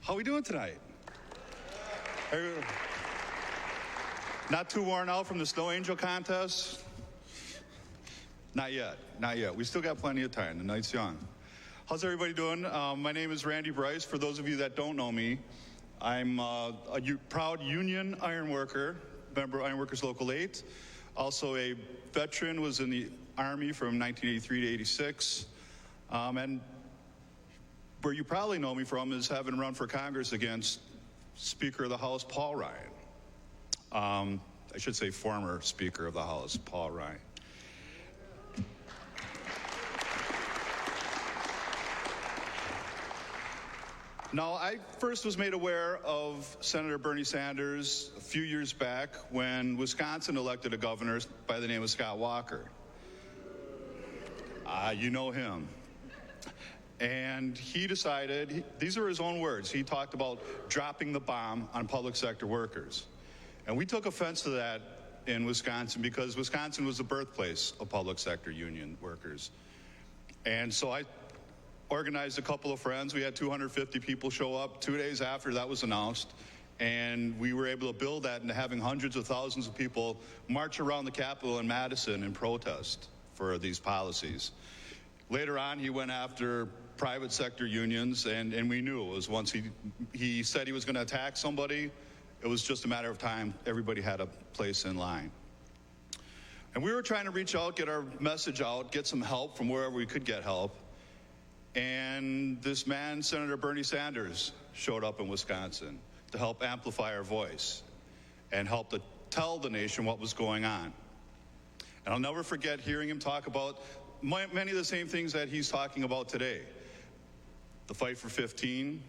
How we doing tonight? Not too worn out from the Snow Angel contest? Not yet, not yet. We still got plenty of time. The night's young. How's everybody doing? My name is Randy Bryce. For those of you that don't know me, I'm a proud union iron worker, member of Ironworkers Local 8. Also a veteran, was in the Army from 1983 to 86. And where you probably know me from is having run for Congress against Speaker of the House, Paul Ryan. I should say former Speaker of the House, Paul Ryan. Now, I first was made aware of Senator Bernie Sanders a few years back when Wisconsin elected a governor by the name of Scott Walker. You know him. And he decided, these are his own words, he talked about dropping the bomb on public sector workers. And we took offense to that in Wisconsin because Wisconsin was the birthplace of public sector union workers. And so I organized a couple of friends. We had 250 people show up 2 days after that was announced. And we were able to build that into having hundreds of thousands of people march around the Capitol in Madison and protest for these policies. Later on, he went after private sector unions, and we knew it was once he said he was going to attack somebody, it was just a matter of time. Everybody had a place in line. And we were trying to reach out, get our message out, get some help from wherever we could get help. And this man, Senator Bernie Sanders, showed up in Wisconsin to help amplify our voice and help to tell the nation what was going on. And I'll never forget hearing him talk about many of the same things that he's talking about today. The fight for 15,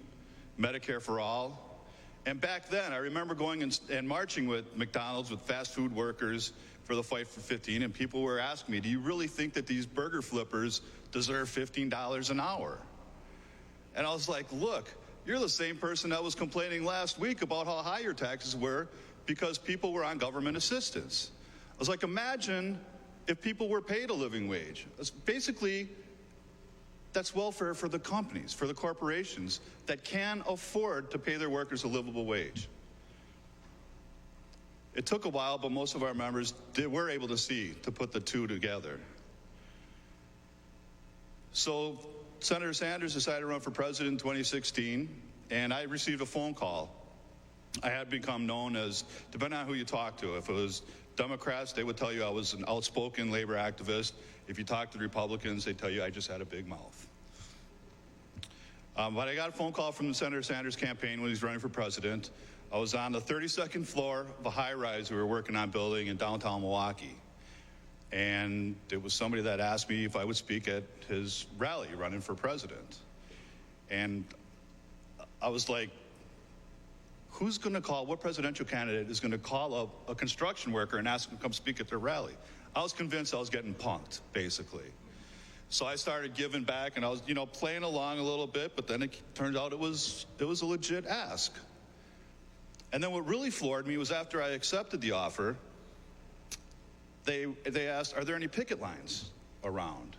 Medicare for all. And back then, I remember going and marching with McDonald's, with fast food workers for the fight for 15, and people were asking me, do you really think that these burger flippers deserve $15 an hour? And I was like, look, you're the same person that was complaining last week about how high your taxes were because people were on government assistance. I was like, imagine if people were paid a living wage. Basically, that's welfare for the companies, for the corporations that can afford to pay their workers a livable wage. It took a while, but most of our members were able to put the two together. So Senator Sanders decided to run for president in 2016, and I received a phone call. I had become known as, depending on who you talk to, if it was Democrats, they would tell you I was an outspoken labor activist. If you talk to the Republicans, they tell you I just had a big mouth. But I got a phone call from the Senator Sanders campaign when he was running for president. I was on the 32nd floor of a high-rise we were working on building in downtown Milwaukee. And it was somebody that asked me if I would speak at his rally running for president. And I was like, who's going to call, what presidential candidate is going to call up a construction worker and ask him to come speak at their rally? I was convinced I was getting punked, basically. So I started giving back, and I was, playing along a little bit, but then it turned out it was a legit ask. And then what really floored me was after I accepted the offer, they asked, are there any picket lines around?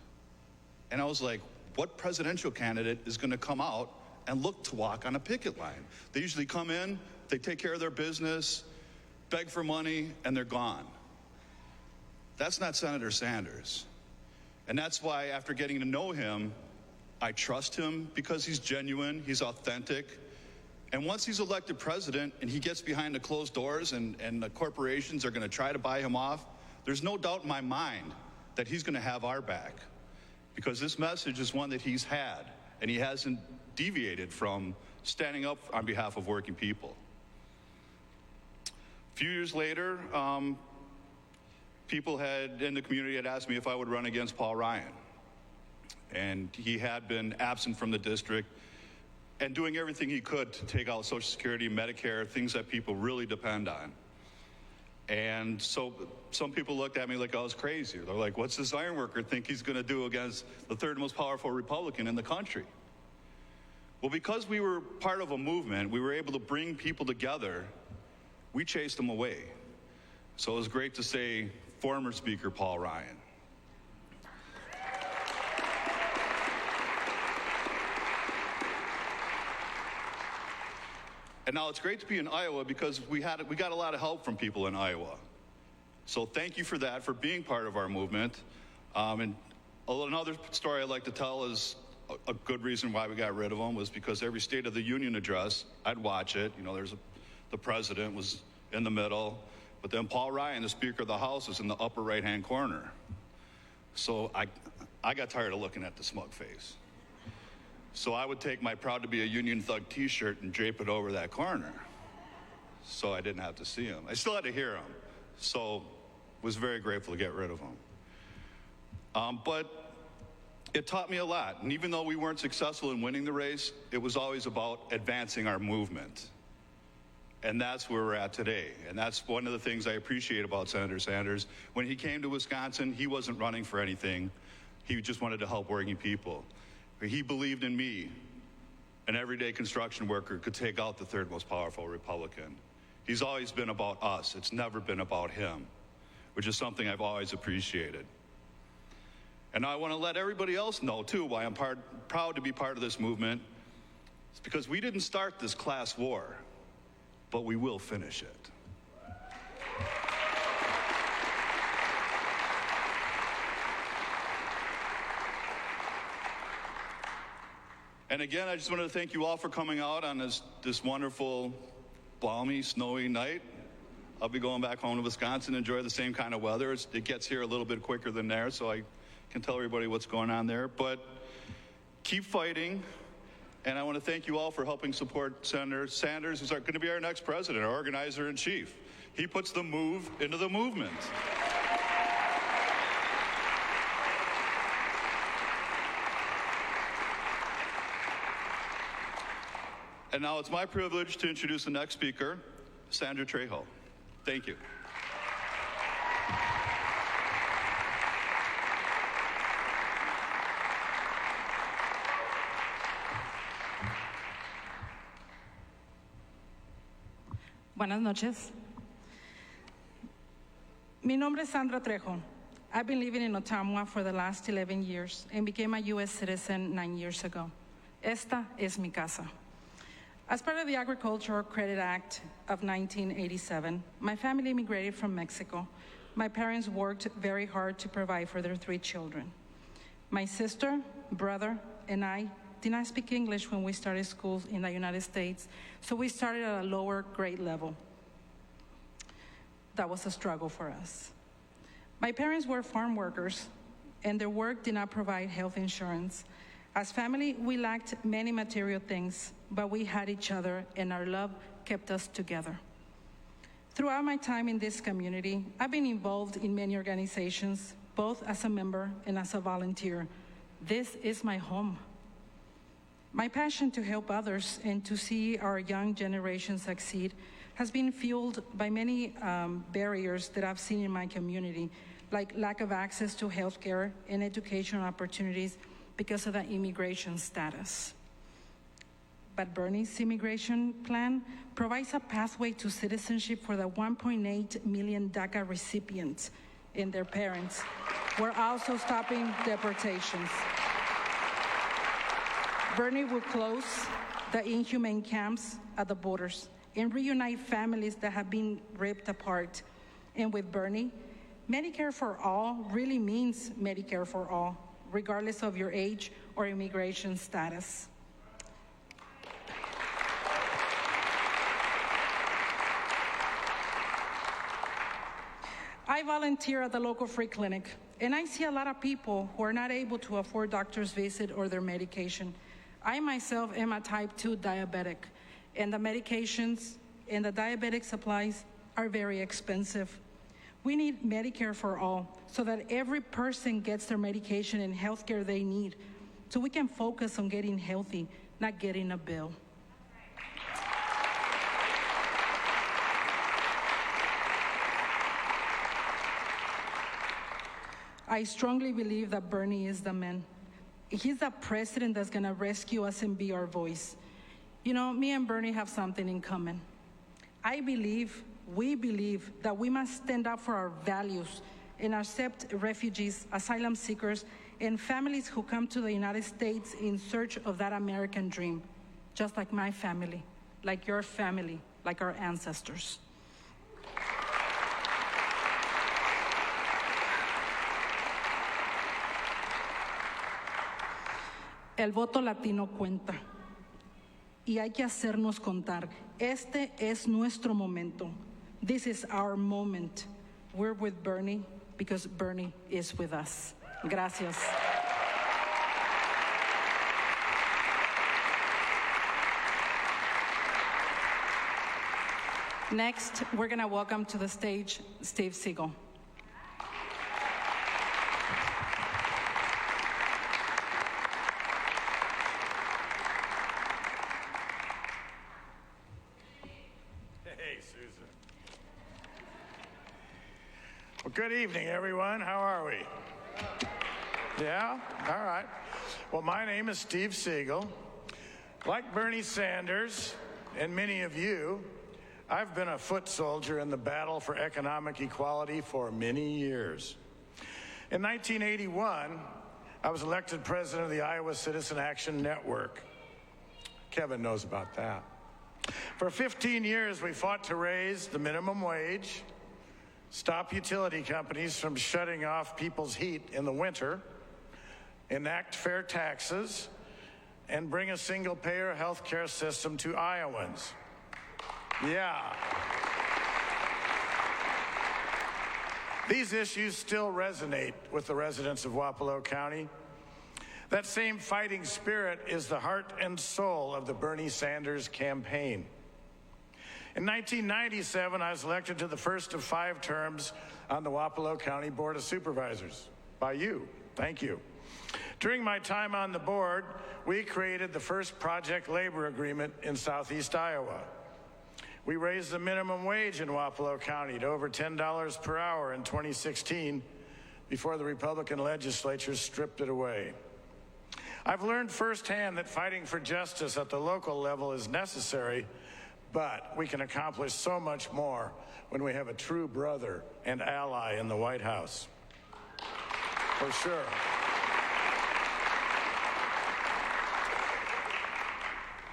And I was like, what presidential candidate is going to come out and look to walk on a picket line? They usually come in, they take care of their business, beg for money, and they're gone. That's not Senator Sanders. And that's why, after getting to know him, I trust him because he's genuine, he's authentic. And once he's elected president and he gets behind the closed doors and the corporations are going to try to buy him off, there's no doubt in my mind that he's going to have our back, because this message is one that he's had, and he hasn't deviated from standing up on behalf of working people. A few years later, people in the community had asked me if I would run against Paul Ryan. And he had been absent from the district and doing everything he could to take out Social Security, Medicare, things that people really depend on. And so some people looked at me like I was crazy. They're like, what's this iron worker think he's going to do against the third most powerful Republican in the country? Well, because we were part of a movement, we were able to bring people together, we chased them away. So it was great to say, former Speaker Paul Ryan. And now it's great to be in Iowa because we got a lot of help from people in Iowa. So thank you for that, for being part of our movement. And another story I'd like to tell is a good reason why we got rid of them was because every State of the Union address, I'd watch it. You know, the president was in the middle, but then Paul Ryan, the Speaker of the House, was in the upper right-hand corner. So I got tired of looking at the smug face. So I would take my Proud to be a Union Thug t-shirt and drape it over that corner so I didn't have to see him. I still had to hear him, so was very grateful to get rid of him. But it taught me a lot, and even though we weren't successful in winning the race, it was always about advancing our movement. And that's where we're at today. And that's one of the things I appreciate about Senator Sanders. When he came to Wisconsin, he wasn't running for anything. He just wanted to help working people. He believed in me, an everyday construction worker could take out the third most powerful Republican. He's always been about us. It's never been about him, which is something I've always appreciated. And I want to let everybody else know, too, why I'm proud to be part of this movement. It's because we didn't start this class war, but we will finish it. And again, I just wanted to thank you all for coming out on this wonderful, balmy, snowy night. I'll be going back home to Wisconsin, enjoy the same kind of weather. It gets here a little bit quicker than there, so I can tell everybody what's going on there. But keep fighting, and I want to thank you all for helping support Senator Sanders, who's going to be our next president, our organizer-in-chief. He puts the move into the movement. And now it's my privilege to introduce the next speaker, Sandra Trejo. Thank you. Buenas noches. Mi nombre es Sandra Trejo. I've been living in Ottumwa for the last 11 years and became a U.S. citizen 9 years ago. Esta es mi casa. As part of the Agricultural Credit Act of 1987, my family immigrated from Mexico. My parents worked very hard to provide for their 3 children. My sister, brother, and I did not speak English when we started schools in the United States, so we started at a lower grade level. That was a struggle for us. My parents were farm workers, and their work did not provide health insurance. As family, we lacked many material things, but we had each other, and our love kept us together. Throughout my time in this community, I've been involved in many organizations, both as a member and as a volunteer. This is my home. My passion to help others and to see our young generation succeed has been fueled by many barriers that I've seen in my community, like lack of access to healthcare and educational opportunities because of the immigration status. But Bernie's immigration plan provides a pathway to citizenship for the 1.8 million DACA recipients and their parents. We're also stopping deportations. Bernie will close the inhumane camps at the borders and reunite families that have been ripped apart. And with Bernie, Medicare for all really means Medicare for all, regardless of your age or immigration status. I volunteer at the local free clinic, and I see a lot of people who are not able to afford doctor's visit or their medication. I myself am a type 2 diabetic, and the medications and the diabetic supplies are very expensive. We need Medicare for all so that every person gets their medication and health care they need, so we can focus on getting healthy, not getting a bill. I strongly believe that Bernie is the man. He's the president that's gonna rescue us and be our voice. You know, me and Bernie have something in common. We believe that we must stand up for our values and accept refugees, asylum seekers, and families who come to the United States in search of that American dream, just like my family. like your family, like our ancestors. El voto latino cuenta y hay que hacernos contar. Este es nuestro momento. This is our moment. We're with Bernie because Bernie is with us. Gracias. Next, we're going to welcome to the stage Steve Siegel. Hey, Susan. Well, good evening, everyone. How are we? Yeah? All right. Well, my name is Steve Siegel. Like Bernie Sanders and many of you, I've been a foot soldier in the battle for economic equality for many years. In 1981, I was elected president of the Iowa Citizen Action Network. Kevin knows about that. For 15 years, we fought to raise the minimum wage, stop utility companies from shutting off people's heat in the winter, enact fair taxes, and bring a single-payer health care system to Iowans. Yeah. These issues still resonate with the residents of Wapello County. That same fighting spirit is the heart and soul of the Bernie Sanders campaign. In 1997, I was elected to the first of 5 terms on the Wapello County Board of Supervisors. By you. Thank you. During my time on the board, we created the first project labor agreement in Southeast Iowa. We raised the minimum wage in Wapello County to over $10 per hour in 2016 before the Republican legislature stripped it away. I've learned firsthand that fighting for justice at the local level is necessary, but we can accomplish so much more when we have a true brother and ally in the White House. For sure.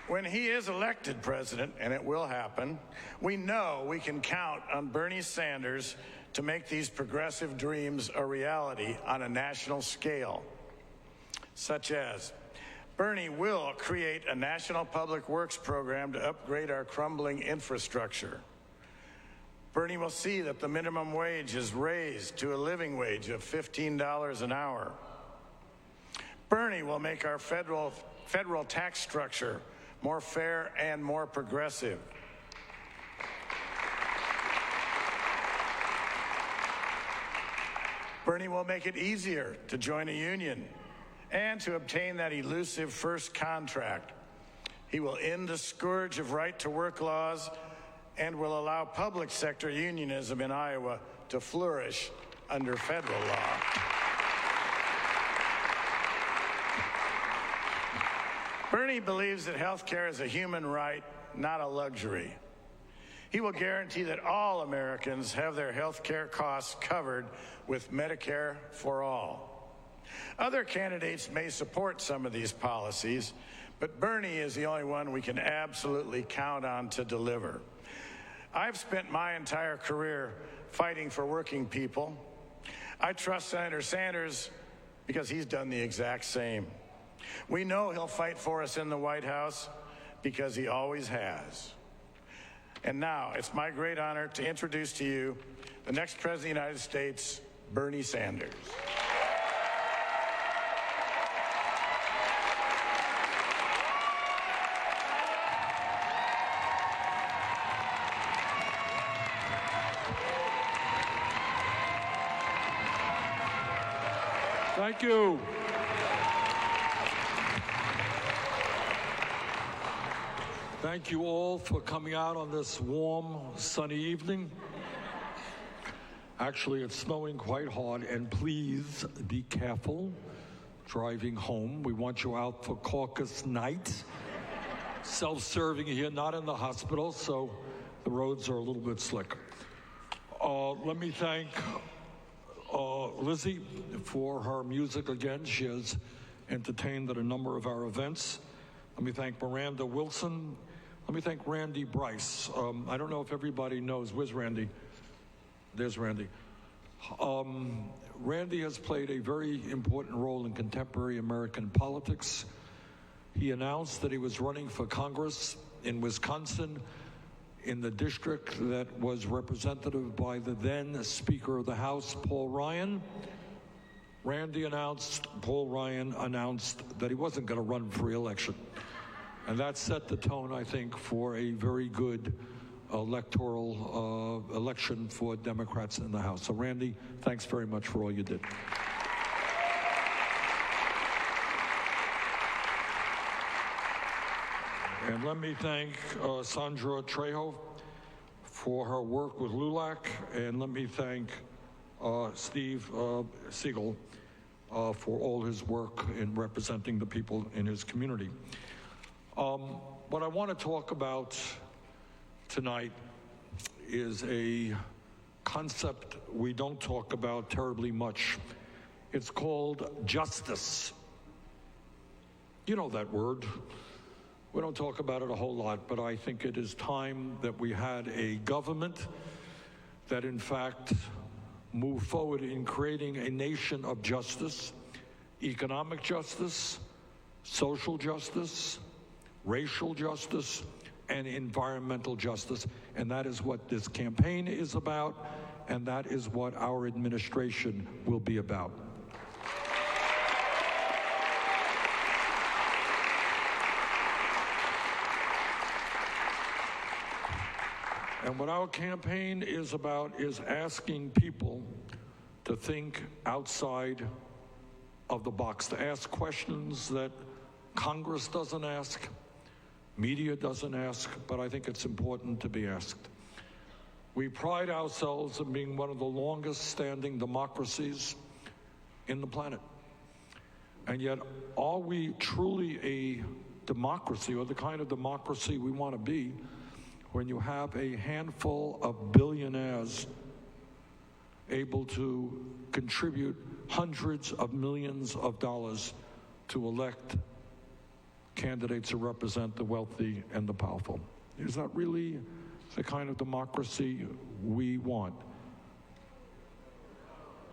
When he is elected president, and it will happen, we know we can count on Bernie Sanders to make these progressive dreams a reality on a national scale, such as Bernie will create a national public works program to upgrade our crumbling infrastructure. Bernie will see that the minimum wage is raised to a living wage of $15 an hour. Bernie will make our federal tax structure more fair and more progressive. Bernie will make it easier to join a union and to obtain that elusive first contract. He will end the scourge of right-to-work laws and will allow public sector unionism in Iowa to flourish under federal law. Bernie believes that health care is a human right, not a luxury. He will guarantee that all Americans have their health care costs covered with Medicare for all. Other candidates may support some of these policies, but Bernie is the only one we can absolutely count on to deliver. I've spent my entire career fighting for working people. I trust Senator Sanders because he's done the exact same. We know he'll fight for us in the White House because he always has. And now, it's my great honor to introduce to you the next President of the United States, Bernie Sanders. Thank you. Thank you all for coming out on this warm, sunny evening. Actually, it's snowing quite hard, and please be careful driving home. We want you out for caucus night. Self-serving here, not in the hospital, so the roads are a little bit slick. Let me thank Lizzie for her music again. She has entertained at a number of our events. Let me thank Miranda Wilson Let me thank Randy Bryce. I don't know if everybody knows. Where's Randy? There's Randy. Randy has played a very important role in contemporary American politics. He announced that he was running for Congress in Wisconsin in the district that was represented by the then Speaker of the House, Paul Ryan. Paul Ryan announced that he wasn't going to run for re-election. And that set the tone, I think, for a very good electoral election for Democrats in the House. So, Randy, thanks very much for all you did. And let me thank Sandra Trejo for her work with LULAC, and let me thank Steve Siegel for all his work in representing the people in his community. What I want to talk about tonight is a concept we don't talk about terribly much. It's called justice. You know that word. We don't talk about it a whole lot, but I think it is time that we had a government that in fact moved forward in creating a nation of justice, economic justice, social justice, racial justice, and environmental justice. And that is what this campaign is about, and that is what our administration will be about. And what our campaign is about is asking people to think outside of the box, to ask questions that Congress doesn't ask, media doesn't ask, but I think it's important to be asked. We pride ourselves in being one of the longest standing democracies in the planet. And yet, are we truly a democracy, or the kind of democracy we want to be, when you have a handful of billionaires able to contribute hundreds of millions of dollars to elect candidates who represent the wealthy and the powerful? Is that really the kind of democracy we want?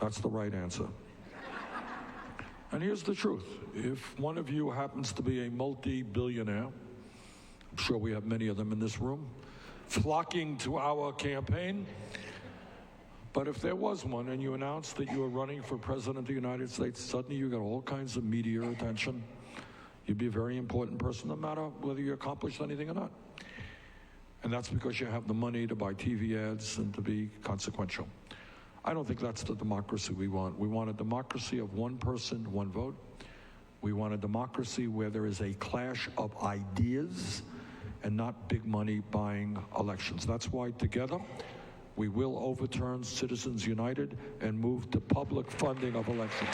That's the right answer. And here's the truth. If one of you happens to be a multi-billionaire, I'm sure we have many of them in this room, flocking to our campaign, but if there was one and you announced that you were running for president of the United States, suddenly you got all kinds of media attention. You'd be a very important person no matter whether you accomplished anything or not. And that's because you have the money to buy TV ads and to be consequential. I don't think that's the democracy we want. We want a democracy of one person, one vote. We want a democracy where there is a clash of ideas and not big money buying elections. That's why together we will overturn Citizens United and move to public funding of elections.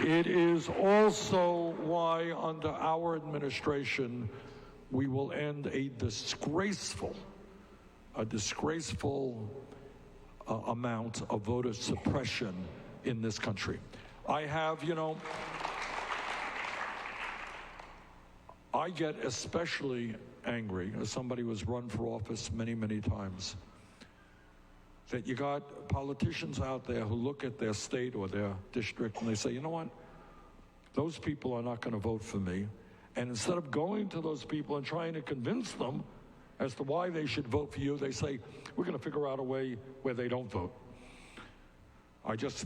It is also why under our administration we will end a disgraceful amount of voter suppression in this country. I get especially angry, as somebody who's run for office many, many times, that you got politicians out there who look at their state or their district and they say, you know what, those people are not going to vote for me. And instead of going to those people and trying to convince them as to why they should vote for you, they say, we're going to figure out a way where they don't vote.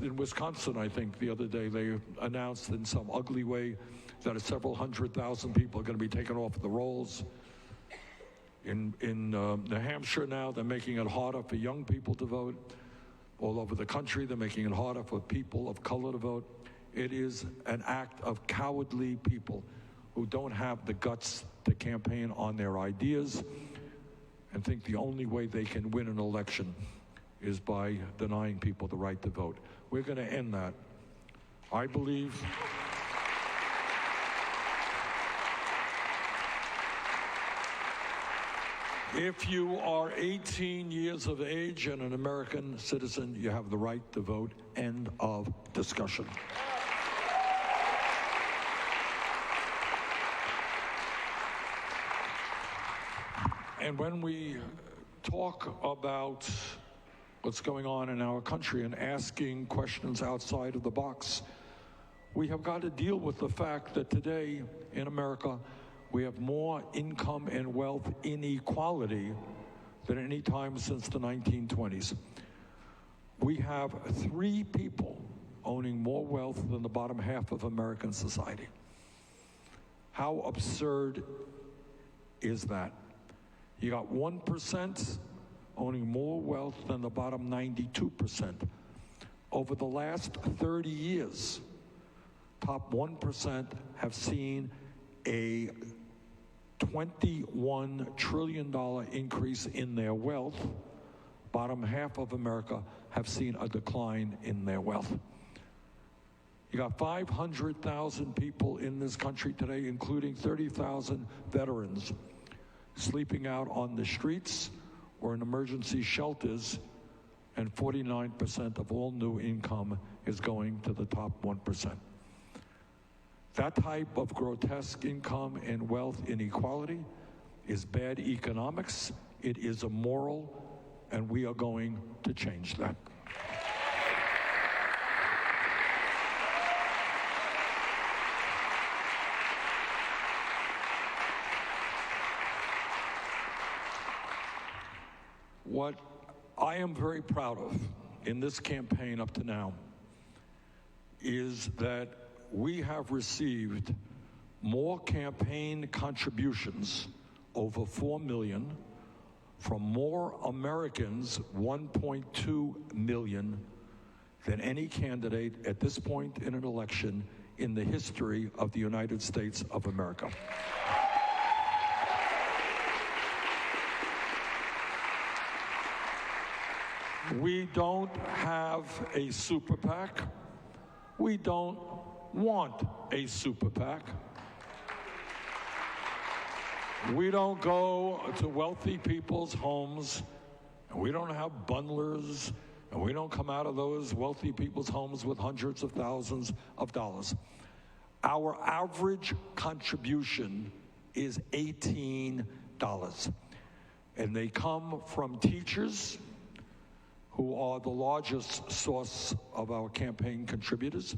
In Wisconsin, I think, the other day, they announced in some ugly way that several 100,000 people are going to be taken off the rolls. In New Hampshire now, they're making it harder for young people to vote. All over the country, they're making it harder for people of color to vote. It is an act of cowardly people who don't have the guts to campaign on their ideas and think the only way they can win an election is by denying people the right to vote. We're going to end that. I believe if you are 18 years of age and an American citizen, you have the right to vote. End of discussion. And when we talk about what's going on in our country and asking questions outside of the box, we have got to deal with the fact that today in America, we have more income and wealth inequality than any time since the 1920s. We have 3 people owning more wealth than the bottom half of American society. How absurd is that? You got 1% owning more wealth than the bottom 92%. Over the last 30 years, top 1% have seen a $21 trillion increase in their wealth. Bottom half of America have seen a decline in their wealth. You got 500,000 people in this country today, including 30,000 veterans, sleeping out on the streets or in emergency shelters, and 49% of all new income is going to the top 1%. That type of grotesque income and wealth inequality is bad economics, it is immoral, and we are going to change that. What I am very proud of in this campaign up to now is that we have received more campaign contributions, over 4 million, from more Americans, 1.2 million, than any candidate at this point in an election in the history of the United States of America. We don't have a super PAC. We don't want a super PAC. We don't go to wealthy people's homes, and we don't have bundlers, and we don't come out of those wealthy people's homes with hundreds of thousands of dollars. Our average contribution is $18, and they come from teachers, who are the largest source of our campaign contributors.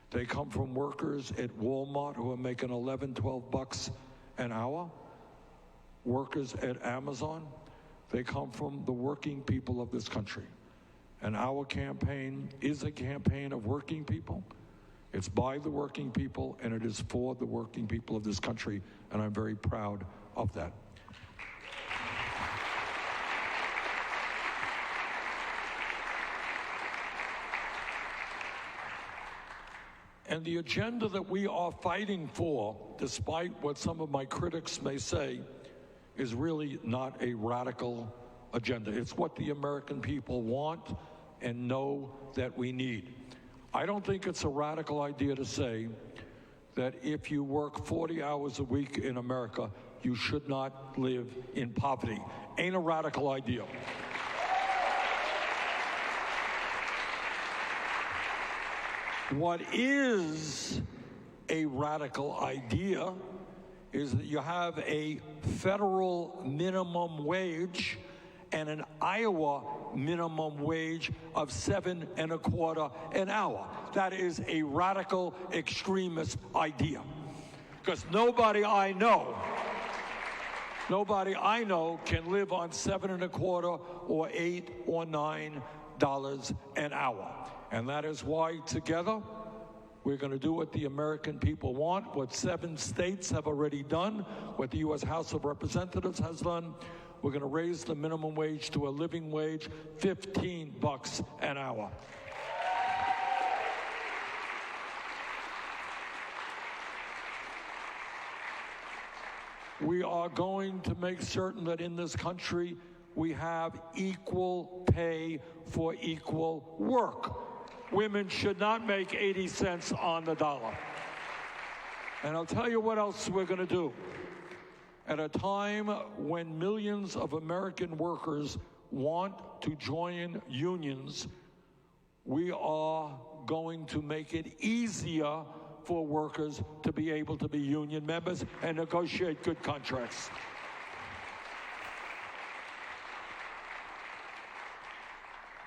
They come from workers at Walmart who are making 11, 12 bucks an hour. Workers at Amazon. They come from the working people of this country. And our campaign is a campaign of working people. It's by the working people, and it is for the working people of this country, and I'm very proud of that. And the agenda that we are fighting for, despite what some of my critics may say, is really not a radical agenda. It's what the American people want and know that we need. I don't think it's a radical idea to say that if you work 40 hours a week in America, you should not live in poverty. Ain't a radical idea. What is a radical idea is that you have a federal minimum wage and an Iowa minimum wage of $7.25 an hour. That is a radical extremist idea. Because nobody I know can live on $7.25 or $8 or $9 an hour. And that is why together we're going to do what the American people want, what 7 states have already done, what the U.S. House of Representatives has done. We're going to raise the minimum wage to a living wage, 15 bucks an hour. We are going to make certain that in this country we have equal pay for equal work. Women should not make 80 cents on the dollar. And I'll tell you what else we're going to do. At a time when millions of American workers want to join unions, we are going to make it easier for workers to be able to be union members and negotiate good contracts.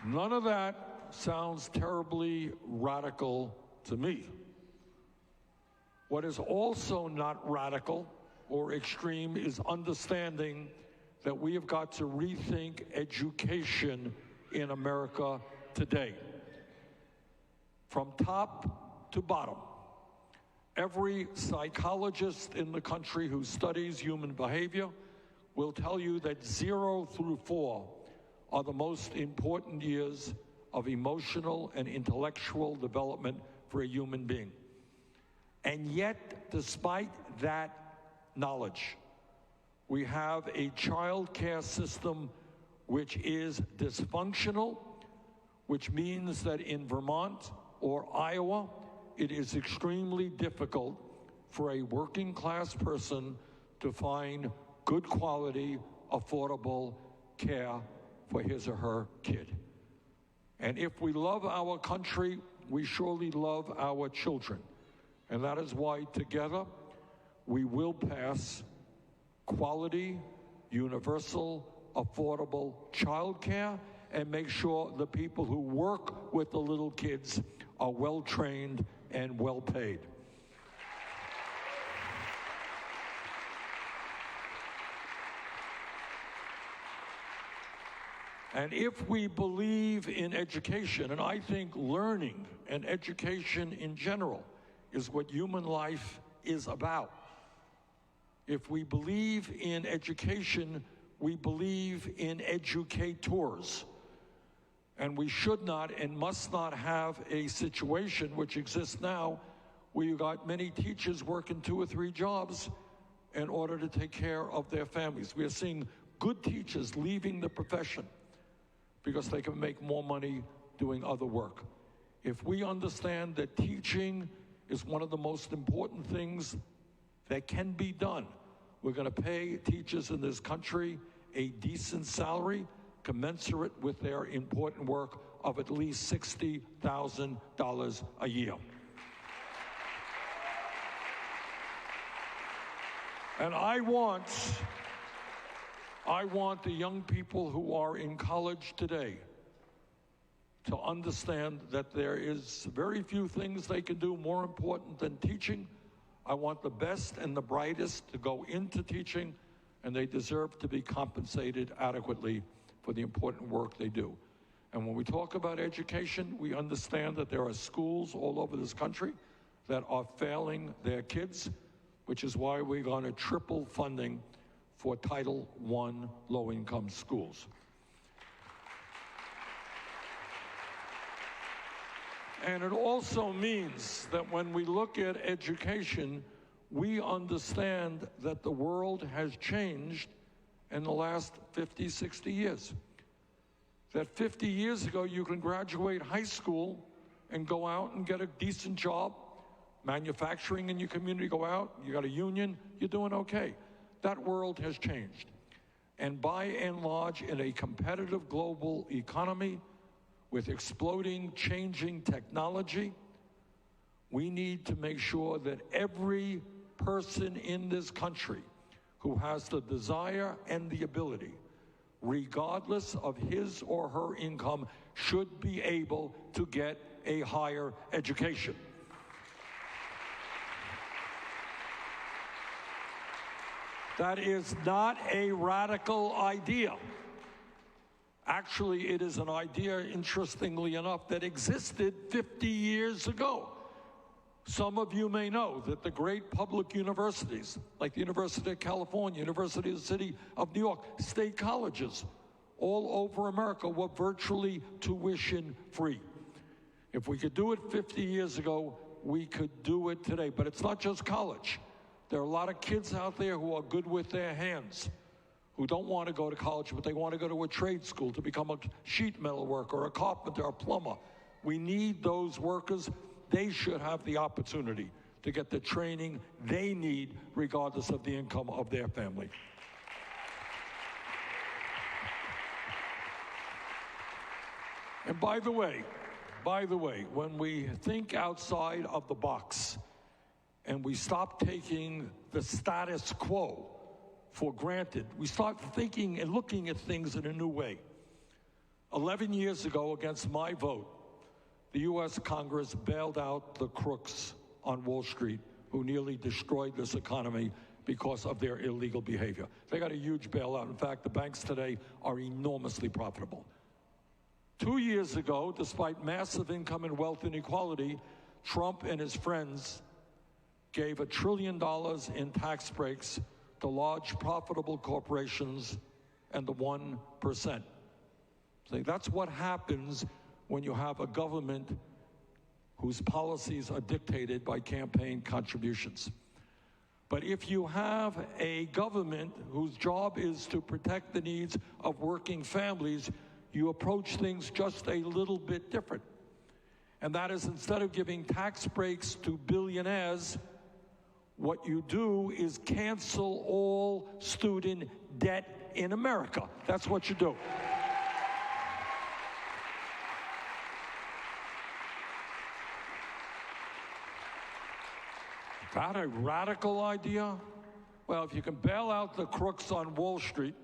None of that sounds terribly radical to me. What is also not radical or extreme is understanding that we have got to rethink education in America today. From top to bottom, every psychologist in the country who studies human behavior will tell you that 0 through 4 are the most important years of emotional and intellectual development for a human being. And yet, despite that knowledge, we have a child care system which is dysfunctional, which means that in Vermont or Iowa, it is extremely difficult for a working class person to find good quality, affordable care for his or her kid. And if we love our country, we surely love our children. And that is why together we will pass quality, universal, affordable child care and make sure the people who work with the little kids are well trained and well paid. And if we believe in education, and I think learning and education in general is what human life is about. If we believe in education, we believe in educators. And we should not and must not have a situation which exists now where you got many teachers working 2 or 3 jobs in order to take care of their families. We are seeing good teachers leaving the profession because they can make more money doing other work. If we understand that teaching is one of the most important things that can be done, we're going to pay teachers in this country a decent salary commensurate with their important work of at least $60,000 a year. And I want the young people who are in college today to understand that there is very few things they can do more important than teaching. I want the best and the brightest to go into teaching, and they deserve to be compensated adequately for the important work they do. And when we talk about education, we understand that there are schools all over this country that are failing their kids, which is why we're going to triple funding for Title I low-income schools. And it also means that when we look at education, we understand that the world has changed in the last 50, 60 years. That 50 years ago, you can graduate high school and go out and get a decent job, manufacturing in your community, go out, you got a union, you're doing okay. That world has changed. And by and large, in a competitive global economy with exploding, changing technology, we need to make sure that every person in this country who has the desire and the ability, regardless of his or her income, should be able to get a higher education. That is not a radical idea. Actually, it is an idea, interestingly enough, that existed 50 years ago. Some of you may know that the great public universities, like the University of California, University of the City of New York, state colleges, all over America were virtually tuition-free. If we could do it 50 years ago, we could do it today. But it's not just college. There are a lot of kids out there who are good with their hands, who don't want to go to college, but they want to go to a trade school to become a sheet metal worker, a carpenter, a plumber. We need those workers. They should have the opportunity to get the training they need, regardless of the income of their family. And by the way, when we think outside of the box and we stop taking the status quo for granted, we start thinking and looking at things in a new way. 11 years ago, against my vote, the U.S. Congress bailed out the crooks on Wall Street who nearly destroyed this economy because of their illegal behavior. They got a huge bailout. In fact, the banks today are enormously profitable. 2 years ago, despite massive income and wealth inequality, Trump and his friends gave $1 trillion in tax breaks to large profitable corporations and the 1%. So that's what happens when you have a government whose policies are dictated by campaign contributions. But if you have a government whose job is to protect the needs of working families, you approach things just a little bit different. And that is, instead of giving tax breaks to billionaires, what you do is cancel all student debt in America. That's what you do. Is that a radical idea? Well, if you can bail out the crooks on Wall Street,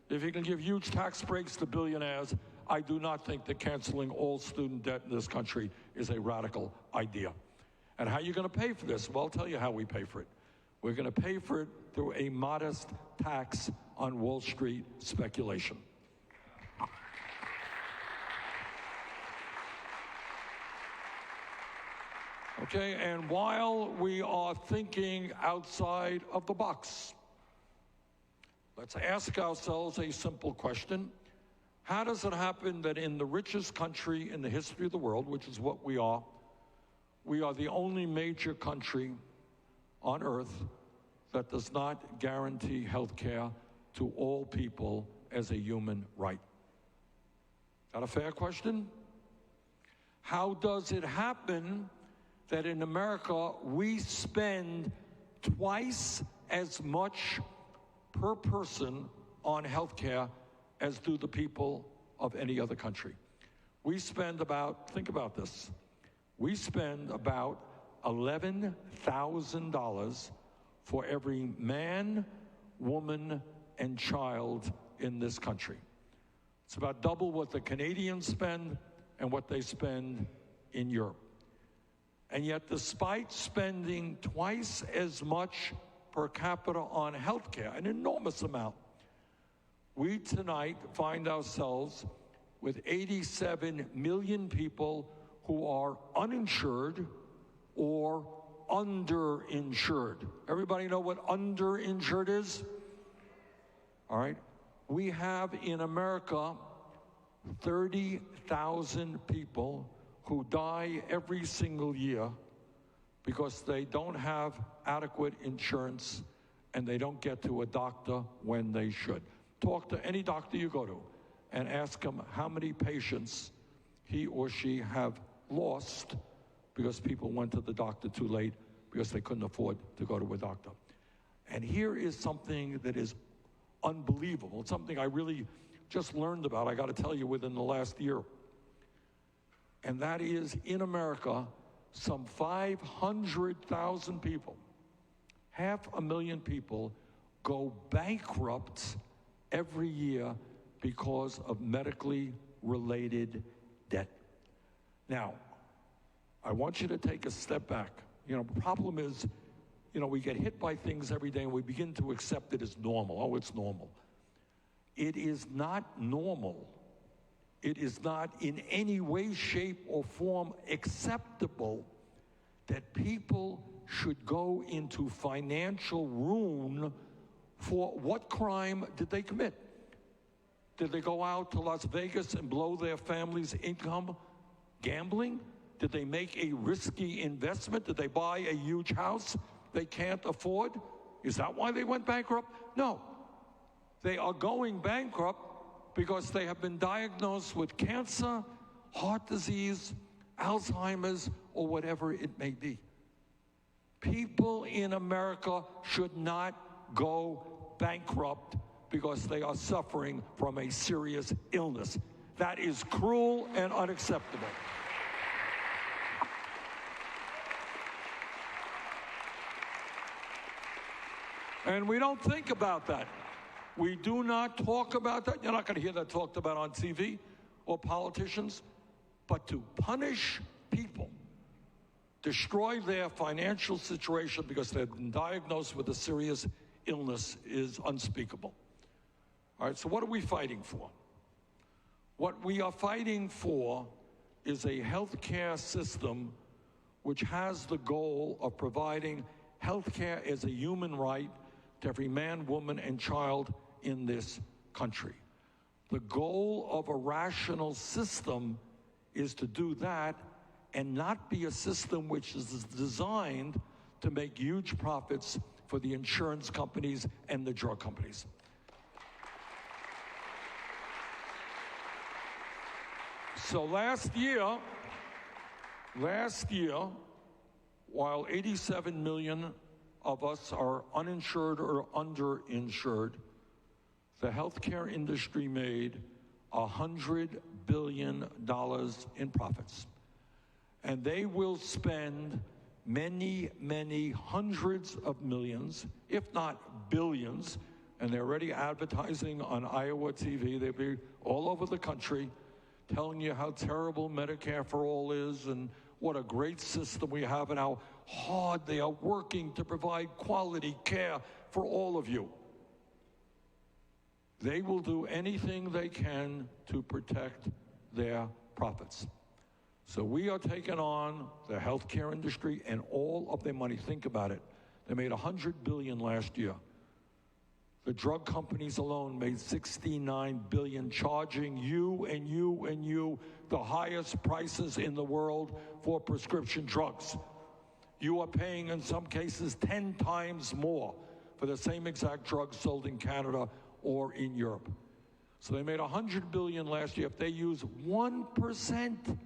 if you can give huge tax breaks to billionaires, I do not think that canceling all student debt in this country is a radical idea. And how are you going to pay for this? Well, I'll tell you how we pay for it. We're going to pay for it through a modest tax on Wall Street speculation. Okay, and while we are thinking outside of the box, let's ask ourselves a simple question. How does it happen that in the richest country in the history of the world, which is what we are the only major country on earth that does not guarantee health care to all people as a human right? Is that a fair question? How does it happen that in America we spend twice as much per person on health care as do the people of any other country? We spend about, think about this, we spend about $11,000 for every man, woman, and child in this country. It's about double what the Canadians spend and what they spend in Europe. And yet, despite spending twice as much per capita on health care, an enormous amount, we tonight find ourselves with 87 million people who are uninsured or underinsured. Everybody know what underinsured is? All right. We have in America 30,000 people who die every single year because they don't have adequate insurance and they don't get to a doctor when they should. Talk to any doctor you go to and ask him how many patients he or she have lost because people went to the doctor too late because they couldn't afford to go to a doctor. And here is something that is unbelievable. It's something I really just learned about, I got to tell you, within the last year. And that is, in America, some 500,000 people, 500,000 people, go bankrupt every year because of medically related debt. Now, I want you to take a step back. You know, the problem is, you know, we get hit by things every day and we begin to accept it as normal. Oh, it's normal. It is not normal. It is not in any way, shape, or form acceptable that people should go into financial ruin for what crime did they commit? Did they go out to Las Vegas and blow their family's income gambling? Did they make a risky investment? Did they buy a huge house they can't afford? Is that why they went bankrupt? No. They are going bankrupt because they have been diagnosed with cancer, heart disease, Alzheimer's, or whatever it may be. People in America should not go bankrupt because they are suffering from a serious illness. That is cruel and unacceptable. And we don't think about that. We do not talk about that. You're not going to hear that talked about on TV. or politicians, but to punish people, destroy their financial situation because they've been diagnosed with a serious illness is unspeakable. All right, so what are we fighting for? What we are fighting for is a health care system which has the goal of providing health care as a human right to every man, woman, and child in this country. The goal of a rational system is to do that and not be a system which is designed to make huge profits for the insurance companies and the drug companies. So last year, while 87 million of us are uninsured or underinsured, the healthcare industry made $100 billion in profits. And they will spend many, many hundreds of millions, if not billions, and they're already advertising on Iowa TV. They'll be all over the country telling you how terrible Medicare for All is and what a great system we have and how hard they are working to provide quality care for all of you. They will do anything they can to protect their profits. So we are taking on the healthcare industry and all of their money. Think about it. They made $100 billion last year. The drug companies alone made $69 billion, charging you and you and you the highest prices in the world for prescription drugs. You are paying, in some cases, 10 times more for the same exact drugs sold in Canada or in Europe. So they made $100 billion last year. If they use 1%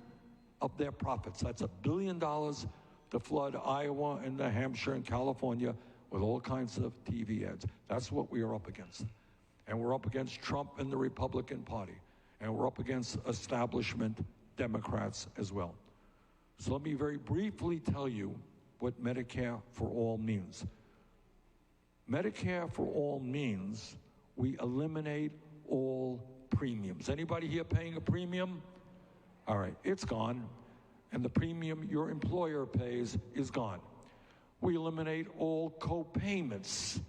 of their profits, that's $1 billion to flood Iowa and New Hampshire and California with all kinds of TV ads. That's what we are up against. And we're up against Trump and the Republican Party. And we're up against establishment Democrats as well. So let me very briefly tell you what Medicare for All means. Medicare for All means we eliminate all premiums. Anybody here paying a premium? All right, it's gone. And the premium your employer pays is gone. We eliminate all co-payments.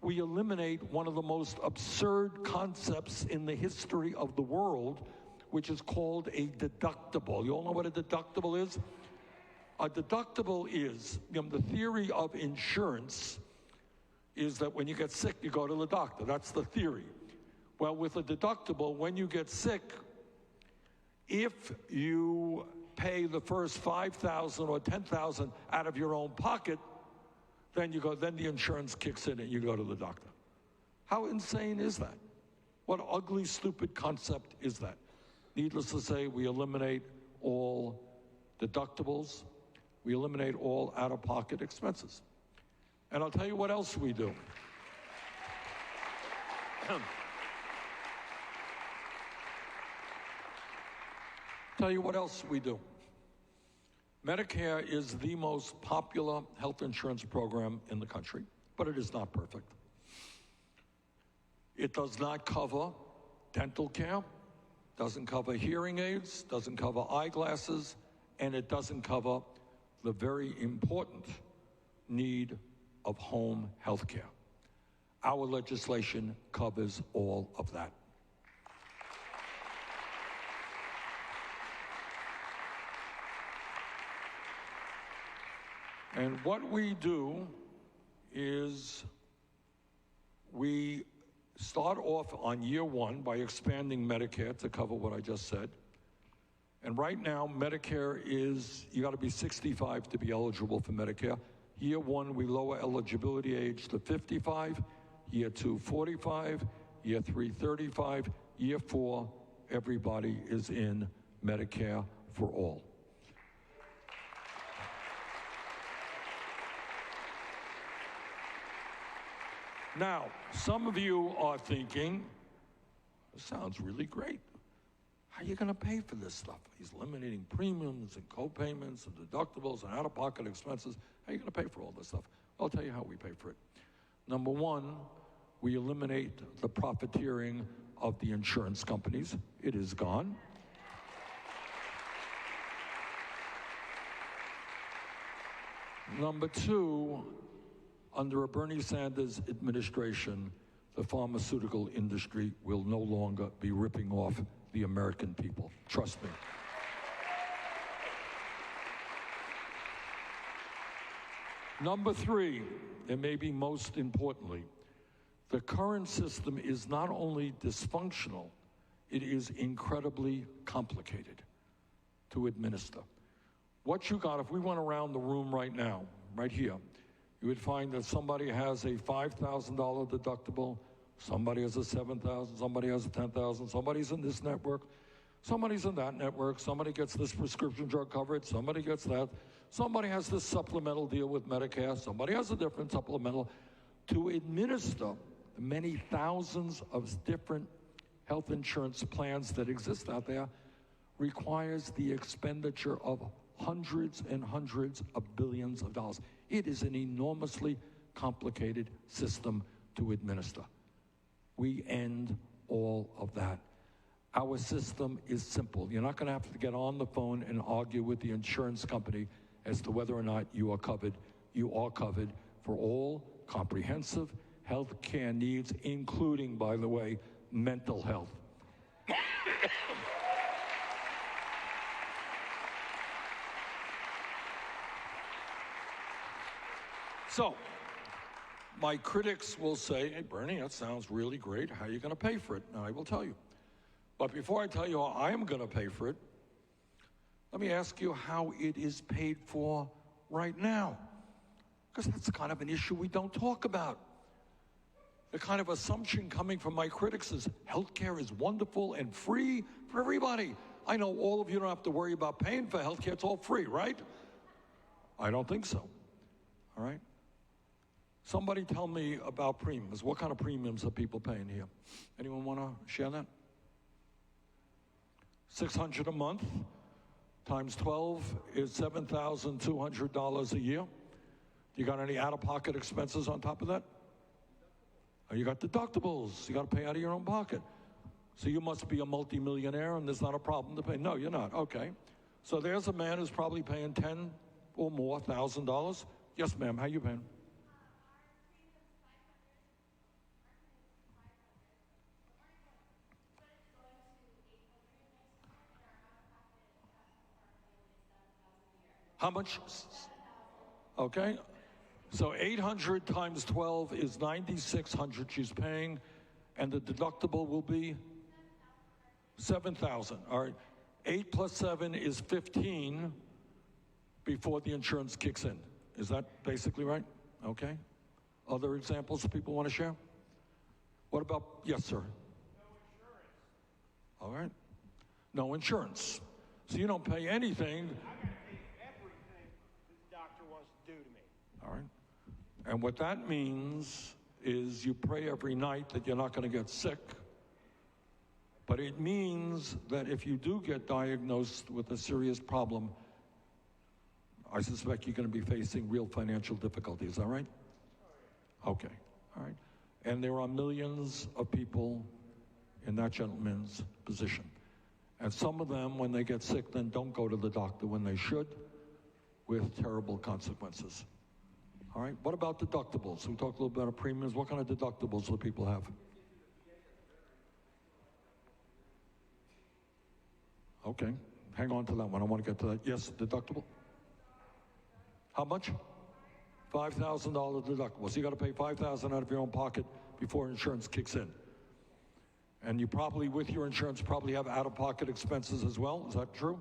We eliminate one of the most absurd concepts in the history of the world, which is called a deductible. You all know what a deductible is? A deductible is, the theory of insurance is that when you get sick, you go to the doctor. That's the theory. Well, with a deductible, when you get sick, if you pay the first $5,000 or $10,000 out of your own pocket, then the insurance kicks in and you go to the doctor. How insane is that? What ugly, stupid concept is that? Needless to say, we eliminate all deductibles. We eliminate all out-of-pocket expenses. And I'll tell you what else we do. Tell you what else we do. Medicare is the most popular health insurance program in the country, but it is not perfect. It does not cover dental care, doesn't cover hearing aids, doesn't cover eyeglasses, and it doesn't cover the very important need of home health care. Our legislation covers all of that. And what we do is we start off on year one by expanding Medicare to cover what I just said. And right now, Medicare is, you got to be 65 to be eligible for Medicare. Year one, we lower eligibility age to 55. Year two, 45. Year three, 35. Year four, everybody is in Medicare for all. Now, some of you are thinking, this sounds really great. How are you going to pay for this stuff? He's eliminating premiums and co-payments and deductibles and out-of-pocket expenses. How are you going to pay for all this stuff? I'll tell you how we pay for it. Number one, we eliminate the profiteering of the insurance companies. It is gone. Number two, under a Bernie Sanders administration, the pharmaceutical industry will no longer be ripping off the American people. Trust me. Number three, and maybe most importantly, the current system is not only dysfunctional, it is incredibly complicated to administer. What you got, if we went around the room right now, right here, you would find that somebody has a $5,000 deductible, somebody has a $7,000, somebody has a $10,000, somebody's in this network, somebody's in that network, somebody gets this prescription drug coverage, somebody gets that, somebody has this supplemental deal with Medicare, somebody has a different supplemental. To administer the many thousands of different health insurance plans that exist out there requires the expenditure of hundreds and hundreds of billions of dollars. It is an enormously complicated system to administer. We end all of that. Our system is simple. You're not going to have to get on the phone and argue with the insurance company as to whether or not you are covered. You are covered for all comprehensive health care needs, including, by the way, mental health. So, my critics will say, hey, Bernie, that sounds really great. How are you going to pay for it? And I will tell you. But before I tell you how I am going to pay for it, let me ask you how it is paid for right now. Because that's kind of an issue we don't talk about. The kind of assumption coming from my critics is healthcare is wonderful and free for everybody. I know all of you don't have to worry about paying for healthcare. It's all free, right? I don't think so. All right? Somebody tell me about premiums. What kind of premiums are people paying here? Anyone want to share that? $600 a month times 12 is $7,200 a year. You got any out-of-pocket expenses on top of that? You got deductibles. You got to pay out of your own pocket. So you must be a multimillionaire and there's not a problem to pay. No, you're not. Okay. So there's a man who's probably paying $10,000 or more. Yes, ma'am. How you paying? How much? Okay. So 800 times 12 is 9,600 she's paying, and the deductible will be 7,000. All right. 8 plus 7 is 15 before the insurance kicks in. Is that basically right? Okay. Other examples people want to share? What about, yes, sir? No insurance. All right. No insurance. So you don't pay anything. Everything the doctor wants to do to me. All right. And what that means is you pray every night that you're not going to get sick. But it means that if you do get diagnosed with a serious problem, I suspect you're going to be facing real financial difficulties. Is that right? Okay. All right. And there are millions of people in that gentleman's position. And some of them, when they get sick, then don't go to the doctor when they should, with terrible consequences. All right, what about deductibles? We talked a little bit about premiums. What kind of deductibles do people have? Okay, hang on to that one. I want to get to that. Yes, deductible? How much? $5,000 deductible. So you got to pay $5,000 out of your own pocket before insurance kicks in. And you probably, with your insurance, probably have out-of-pocket expenses as well. Is that true?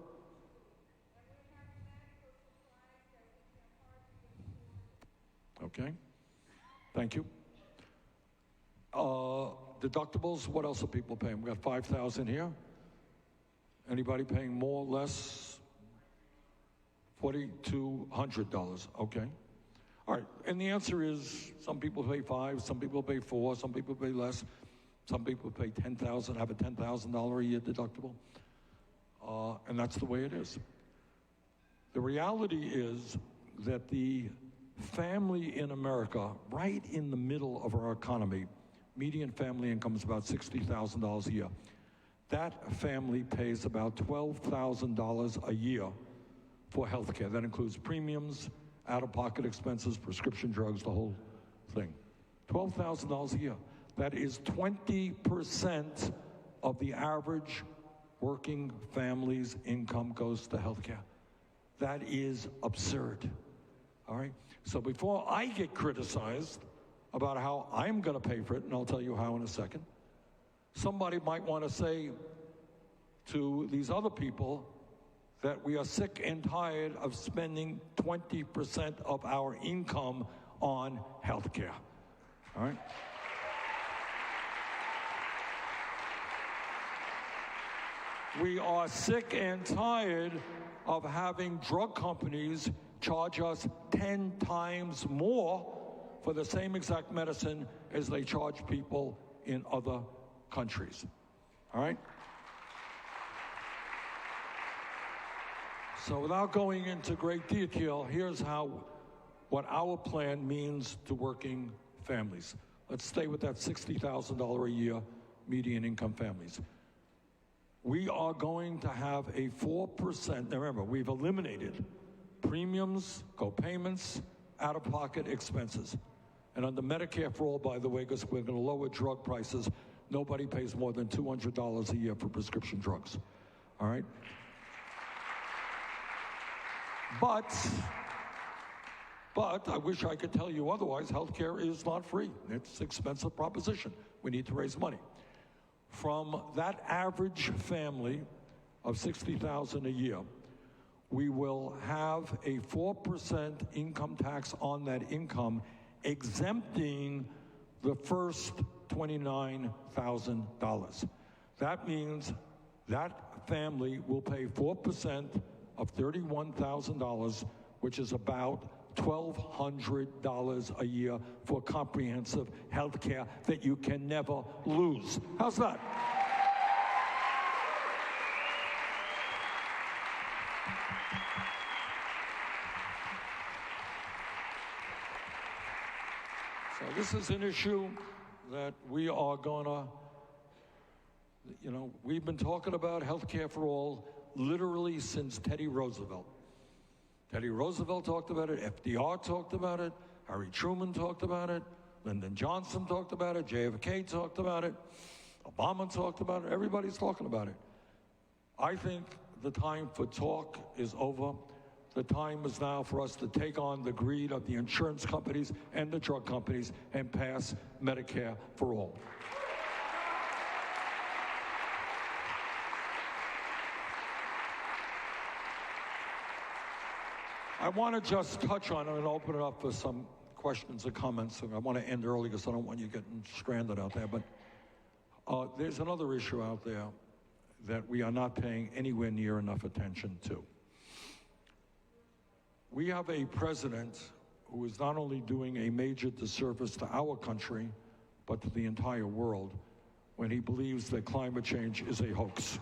Okay. Thank you. Deductibles, what else are people paying? We got $5,000 here. Anybody paying more, less? $4,200. Okay. All right. And the answer is some people pay $5,000, some people pay $4,000, some people pay less. Some people pay $10,000, have a $10,000 a year deductible. And that's the way it is. The reality is that the family in America, right in the middle of our economy, median family income is about $60,000 a year. That family pays about $12,000 a year for health care. That includes premiums, out-of-pocket expenses, prescription drugs, the whole thing. $12,000 a year. That is 20% of the average working family's income goes to health care. That is absurd, all right? So before I get criticized about how I'm gonna pay for it, and I'll tell you how in a second, somebody might wanna say to these other people that we are sick and tired of spending 20% of our income on health care, all right? We are sick and tired of having drug companies charge us 10 times more for the same exact medicine as they charge people in other countries. All right? So without going into great detail, here's what our plan means to working families. Let's stay with that $60,000 a year median income families. We are going to have a 4%, now remember, we've eliminated premiums, co-payments, out-of-pocket expenses. And under Medicare for All, by the way, because we're going to lower drug prices, nobody pays more than $200 a year for prescription drugs, all right? But I wish I could tell you otherwise. Healthcare is not free. It's an expensive proposition. We need to raise money. From that average family of $60,000 a year, we will have a 4% income tax on that income, exempting the first $29,000. That means that family will pay 4% of $31,000, which is about $1,200 a year for comprehensive health care that you can never lose. How's that? So this is an issue that we are gonna, we've been talking about health care for all literally since Teddy Roosevelt. Teddy Roosevelt talked about it, FDR talked about it, Harry Truman talked about it, Lyndon Johnson talked about it, JFK talked about it, Obama talked about it, everybody's talking about it. I think the time for talk is over. The time is now for us to take on the greed of the insurance companies and the drug companies and pass Medicare for all. I want to just touch on it and open it up for some questions or comments. And I want to end early because I don't want you getting stranded out there. But there's another issue out there that we are not paying anywhere near enough attention to. We have a president who is not only doing a major disservice to our country, but to the entire world when he believes that climate change is a hoax.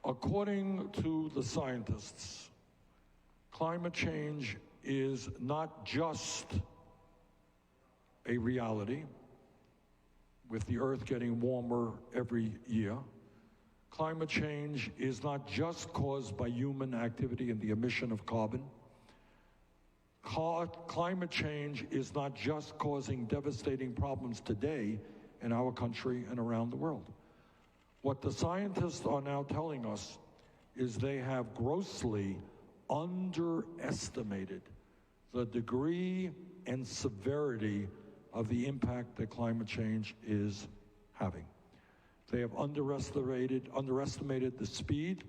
According to the scientists, climate change is not just a reality, with the Earth getting warmer every year. Climate change is not just caused by human activity and the emission of carbon. Climate change is not just causing devastating problems today in our country and around the world. What the scientists are now telling us is they have grossly underestimated the degree and severity of the impact that climate change is having. They have underestimated the speed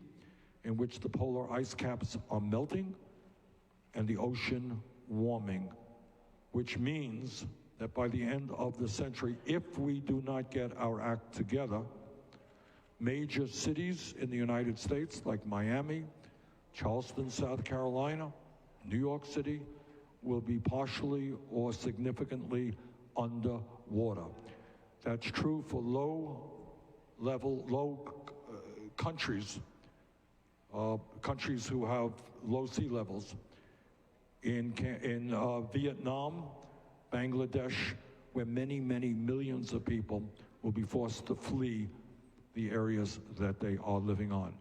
in which the polar ice caps are melting and the ocean warming, which means that by the end of the century, if we do not get our act together, major cities in the United States like Miami, Charleston, South Carolina, New York City will be partially or significantly underwater. That's true for low countries countries who have low sea levels. In Vietnam, Bangladesh, where many, many millions of people will be forced to flee the areas that they are living on.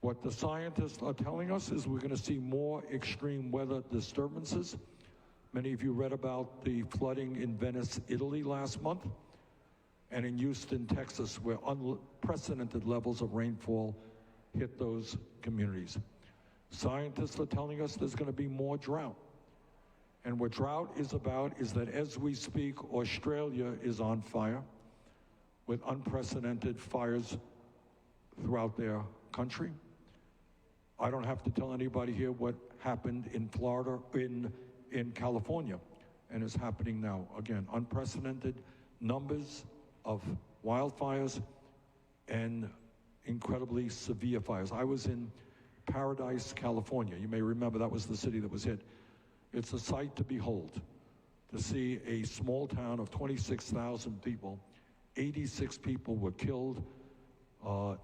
What the scientists are telling us is we're going to see more extreme weather disturbances. Many of you read about the flooding in Venice, Italy last month, and in Houston, Texas, where unprecedented levels of rainfall hit those communities. Scientists are telling us there's going to be more drought. And what drought is about is that as we speak, Australia is on fire with unprecedented fires throughout their country. I don't have to tell anybody here what happened in Florida, in California, and is happening now. Again, unprecedented numbers of wildfires and incredibly severe fires. I was in Paradise, California. You may remember that was the city that was hit. It's a sight to behold, to see a small town of 26,000 people, 86 people were killed,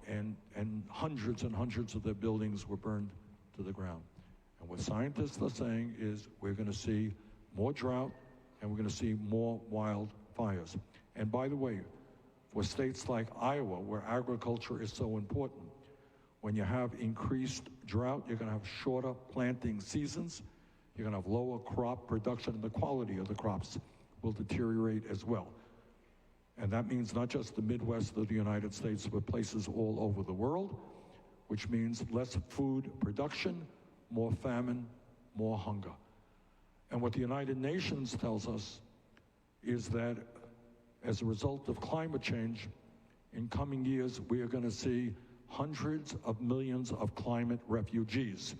and hundreds and hundreds of their buildings were burned to the ground. And what scientists are saying is we're going to see more drought and we're going to see more wildfires. And by the way, for states like Iowa, where agriculture is so important, when you have increased drought, you're going to have shorter planting seasons, you're going to have lower crop production, and the quality of the crops will deteriorate as well. And that means not just the Midwest of the United States, but places all over the world, which means less food production, more famine, more hunger. And what the United Nations tells us is that as a result of climate change, in coming years, we are going to see hundreds of millions of climate refugees.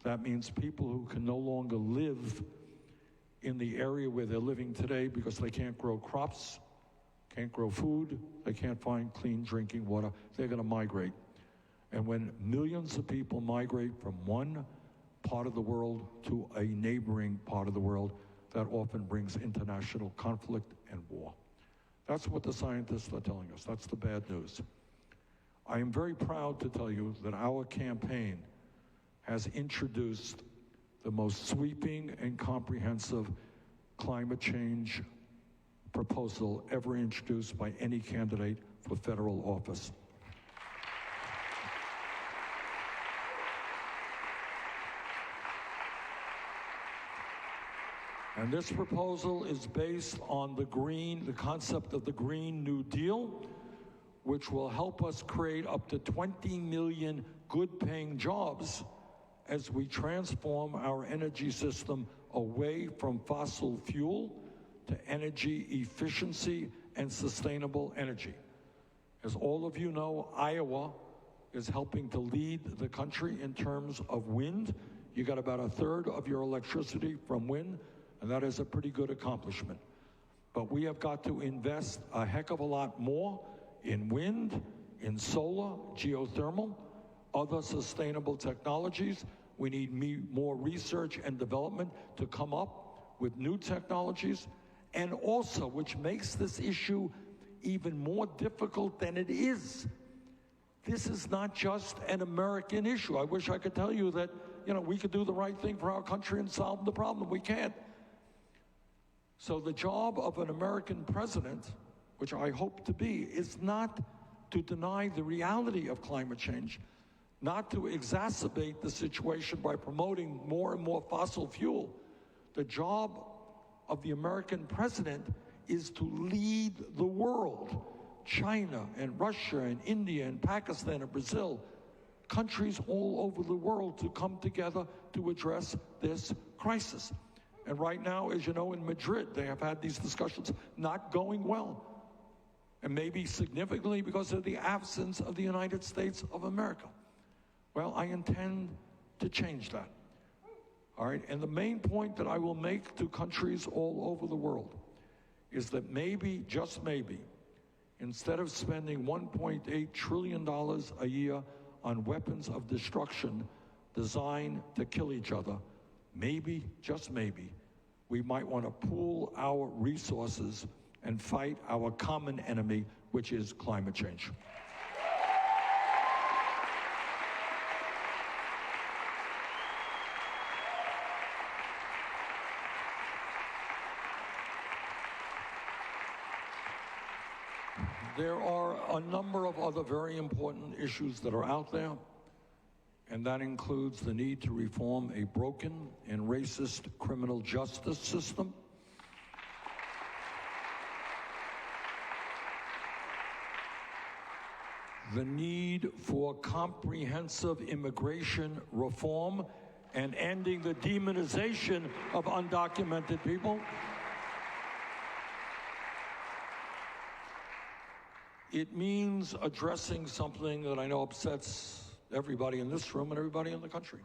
That means people who can no longer live in the area where they're living today because they can't grow crops, can't grow food, they can't find clean drinking water. They're going to migrate. And when millions of people migrate from one part of the world to a neighboring part of the world, that often brings international conflict and war. That's what the scientists are telling us. That's the bad news. I am very proud to tell you that our campaign has introduced the most sweeping and comprehensive climate change proposal ever introduced by any candidate for federal office. And this proposal is based on the concept of the Green New Deal, which will help us create up to 20 million good-paying jobs as we transform our energy system away from fossil fuel to energy efficiency and sustainable energy. As all of you know, Iowa is helping to lead the country in terms of wind. You got about a third of your electricity from wind, and that is a pretty good accomplishment. But we have got to invest a heck of a lot more in wind, in solar, geothermal, other sustainable technologies. We need more research and development to come up with new technologies. And also, which makes this issue even more difficult than it is, this is not just an American issue. I wish I could tell you that, we could do the right thing for our country and solve the problem. We can't. So the job of an American president, which I hope to be, is not to deny the reality of climate change, not to exacerbate the situation by promoting more and more fossil fuel. The job of the American president is to lead the world. China and Russia and India and Pakistan and Brazil, countries all over the world to come together to address this crisis. And right now, as you know, in Madrid, they have had these discussions not going well. And maybe significantly because of the absence of the United States of America. Well, I intend to change that. All right, and the main point that I will make to countries all over the world is that maybe, just maybe, instead of spending $1.8 trillion a year on weapons of destruction designed to kill each other, maybe, just maybe, we might want to pool our resources and fight our common enemy, which is climate change. There are a number of other very important issues that are out there, and that includes the need to reform a broken and racist criminal justice system, the need for comprehensive immigration reform and ending the demonization of undocumented people. It means addressing something that I know upsets everybody in this room and everybody in the country.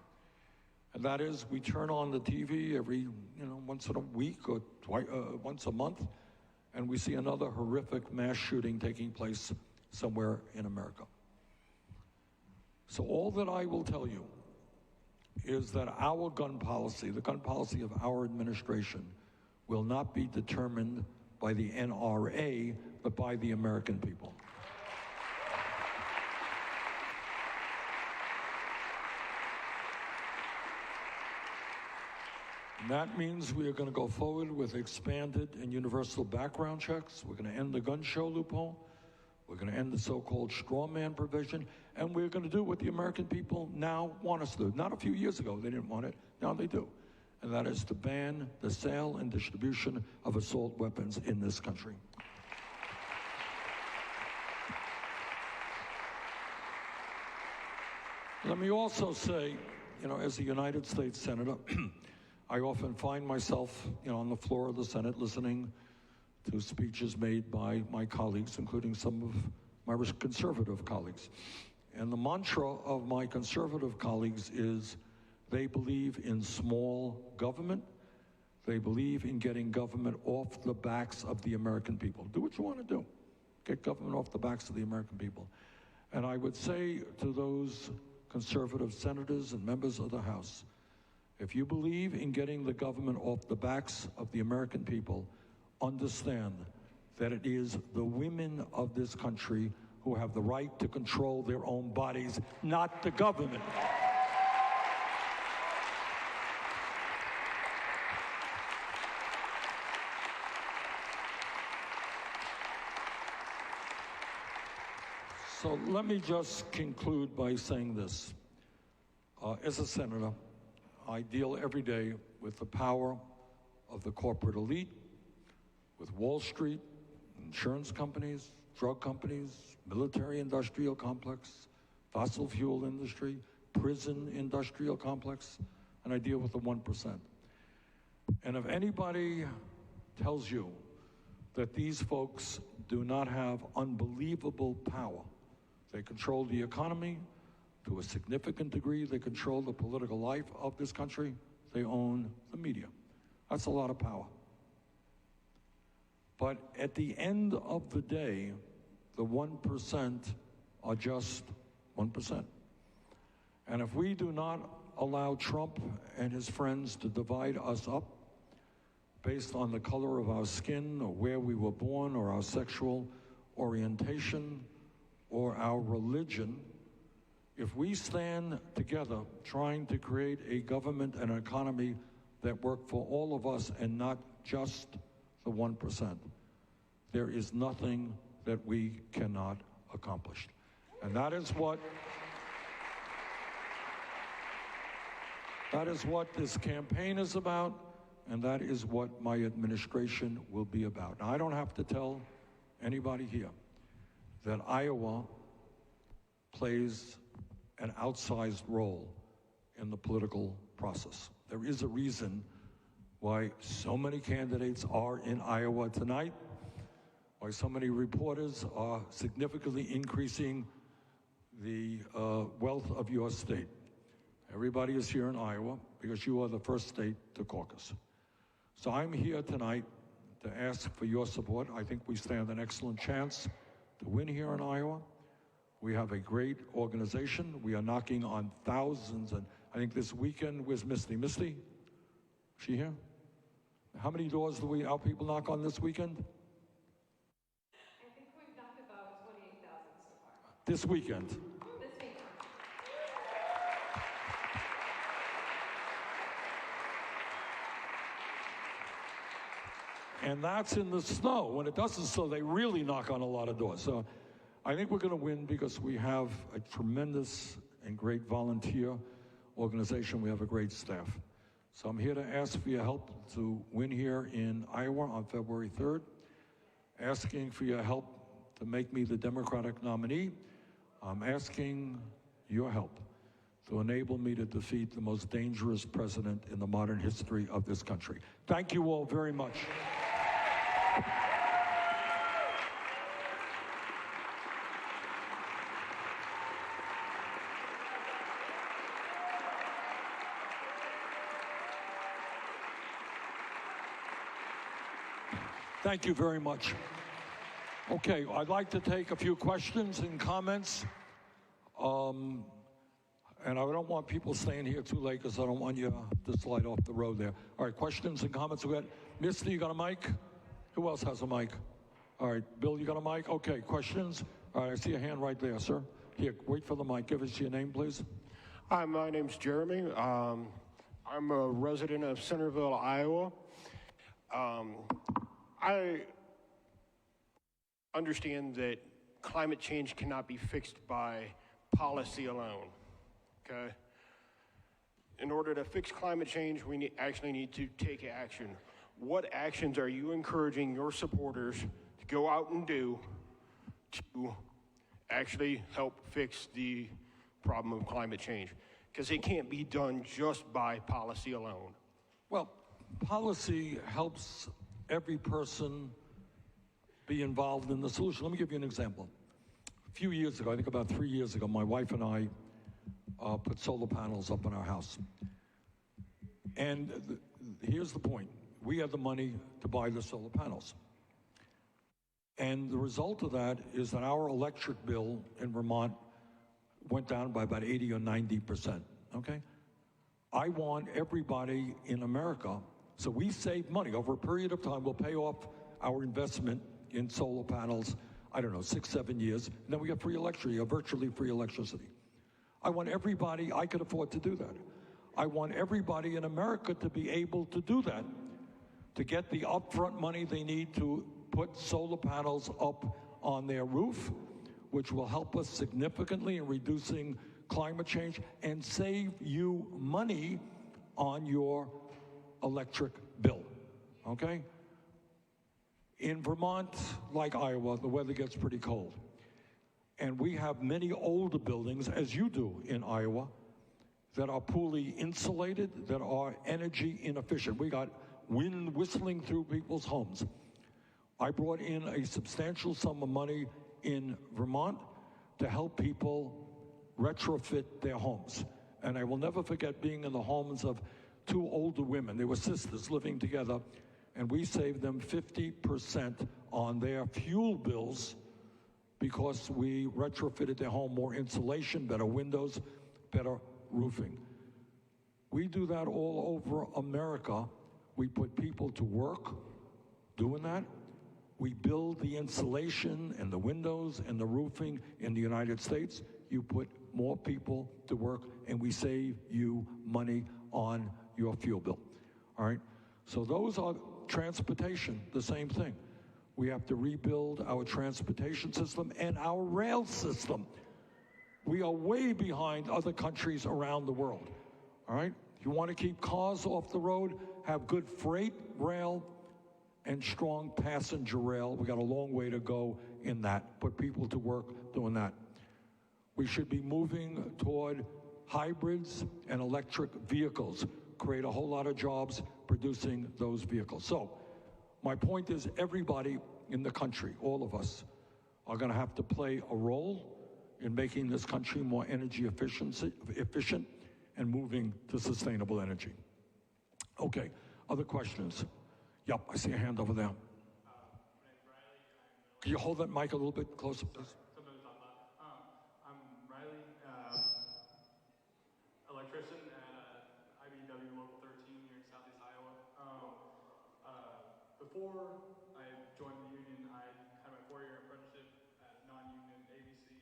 And that is, we turn on the TV every, once in a week or once a month, and we see another horrific mass shooting taking place somewhere in America. So all that I will tell you is that our gun policy, the gun policy of our administration, will not be determined by the NRA, but by the American people. And that means we are going to go forward with expanded and universal background checks. We're going to end the gun show loophole. We're going to end the so-called straw man provision. And we're going to do what the American people now want us to do. Not a few years ago, they didn't want it. Now they do. And that is to ban the sale and distribution of assault weapons in this country. Let me also say, as a United States Senator, I often find myself, on the floor of the Senate listening to speeches made by my colleagues, including some of my conservative colleagues. And the mantra of my conservative colleagues is they believe in small government. They believe in getting government off the backs of the American people. Do what you want to do. Get government off the backs of the American people. And I would say to those conservative senators and members of the House, if you believe in getting the government off the backs of the American people, understand that it is the women of this country who have the right to control their own bodies, not the government. So let me just conclude by saying this. As a senator, I deal every day with the power of the corporate elite, with Wall Street, insurance companies, drug companies, military-industrial complex, fossil fuel industry, prison industrial complex, and I deal with the 1%. And if anybody tells you that these folks do not have unbelievable power, they control the economy to a significant degree, they control the political life of this country, they own the media. That's a lot of power. But at the end of the day, the 1% are just 1%. And if we do not allow Trump and his friends to divide us up based on the color of our skin or where we were born or our sexual orientation or our religion, if we stand together trying to create a government and an economy that work for all of us and not just the 1%, there is nothing that we cannot accomplish. And that is what this campaign is about, and that is what my administration will be about. Now, I don't have to tell anybody here that Iowa plays an outsized role in the political process. There is a reason why so many candidates are in Iowa tonight, why so many reporters are significantly increasing the wealth of your state. Everybody is here in Iowa because you are the first state to caucus. So I'm here tonight to ask for your support. I think we stand an excellent chance to win here in Iowa. We have a great organization. We are knocking on thousands, and I think this weekend, where's Misty? Misty, is she here? How many doors do our people knock on this weekend? I think we've knocked about 28,000 so far. This weekend. This weekend. And that's in the snow. When it doesn't snow, they really knock on a lot of doors. So I think we're going to win because we have a tremendous and great volunteer organization. We have a great staff. So I'm here to ask for your help to win here in Iowa on February 3rd. Asking for your help to make me the Democratic nominee. I'm asking your help to enable me to defeat the most dangerous president in the modern history of this country. Thank you all very much. Thank you very much. Okay, I'd like to take a few questions and comments. And I don't want people staying here too late because I don't want you to slide off the road there. All right, questions and comments. We got Misty, you got a mic? Who else has a mic? All right, Bill, you got a mic? Okay, questions? All right, I see a hand right there, sir. Here, wait for the mic. Give us your name, please. Hi, my name's Jeremy. I'm a resident of Centerville, Iowa. I understand that climate change cannot be fixed by policy alone, okay? In order to fix climate change, we actually need to take action. What actions are you encouraging your supporters to go out and do to actually help fix the problem of climate change? Because it can't be done just by policy alone. Well, policy helps every person be involved in the solution. Let me give you an example. A few years ago, I think about 3 years ago, my wife and I put solar panels up in our house. And here's the point. We had the money to buy the solar panels. And the result of that is that our electric bill in Vermont went down by about 80 or 90%, okay? I want everybody in America, so we save money. Over a period of time, we'll pay off our investment in solar panels, I don't know, 6, 7 years, and then we get free electricity, or virtually free electricity. I want everybody, I could afford to do that. I want everybody in America to be able to do that, to get the upfront money they need to put solar panels up on their roof, which will help us significantly in reducing climate change and save you money on your electric bill, okay? In Vermont, like Iowa, the weather gets pretty cold. And we have many older buildings, as you do in Iowa, that are poorly insulated, that are energy inefficient. We got wind whistling through people's homes. I brought in a substantial sum of money in Vermont to help people retrofit their homes. And I will never forget being in the homes of 2 older women. They were sisters living together, and we saved them 50% on their fuel bills because we retrofitted their home, more insulation, better windows, better roofing. We do that all over America. We put people to work doing that. We build the insulation and the windows and the roofing in the United States. You put more people to work, and we save you money on your fuel bill. All right? So those are transportation, the same thing. We have to rebuild our transportation system and our rail system. We are way behind other countries around the world. All right? If you want to keep cars off the road, have good freight rail and strong passenger rail. We got a long way to go in that. Put people to work doing that. We should be moving toward hybrids and electric vehicles. Create a whole lot of jobs producing those vehicles. So my point is everybody in the country, all of us, are going to have to play a role in making this country more energy efficient and moving to sustainable energy. Okay, other questions? Yep, I see a hand over there. Can you hold that mic a little bit closer, please? I'm Riley, electrician at IBW Local 13 here in Southeast Iowa. Before I joined the union, I had my 4-year apprenticeship at non-union ABC.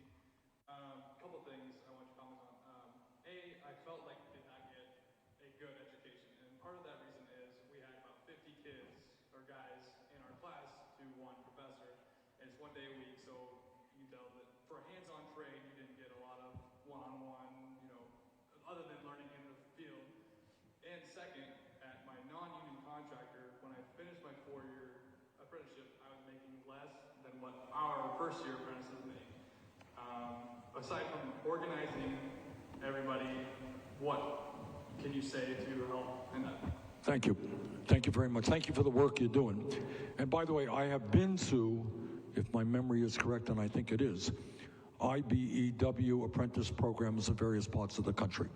A couple things I want you to comment on. I felt like we did not get a good education, and part of that reason is we had about 50 kids, or guys, in 1 day a week, so you can tell that for a hands-on trade, you didn't get a lot of one-on-one, other than learning in the field. And second, at my non-union contractor, when I finished my 4-year apprenticeship, I was making less than what our first-year apprentices make. Aside from organizing everybody, what can you say to help in that? Thank you. Thank you very much. Thank you for the work you're doing. And by the way, I have been to, if my memory is correct, and I think it is, IBEW apprentice programs in various parts of the country.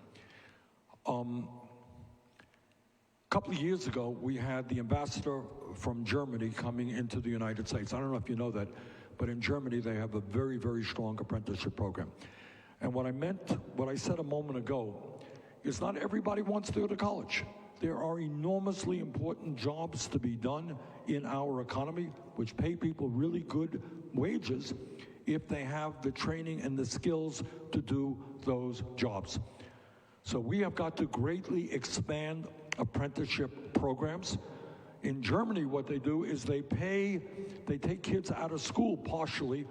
A couple of years ago, we had the ambassador from Germany coming into the United States. I don't know if you know that, but in Germany, they have a very, very strong apprenticeship program. And what I said a moment ago, is not everybody wants to go to college. There are enormously important jobs to be done in our economy, which pay people really good wages if they have the training and the skills to do those jobs. So we have got to greatly expand apprenticeship programs. In Germany, what they do is they take kids out of school partially,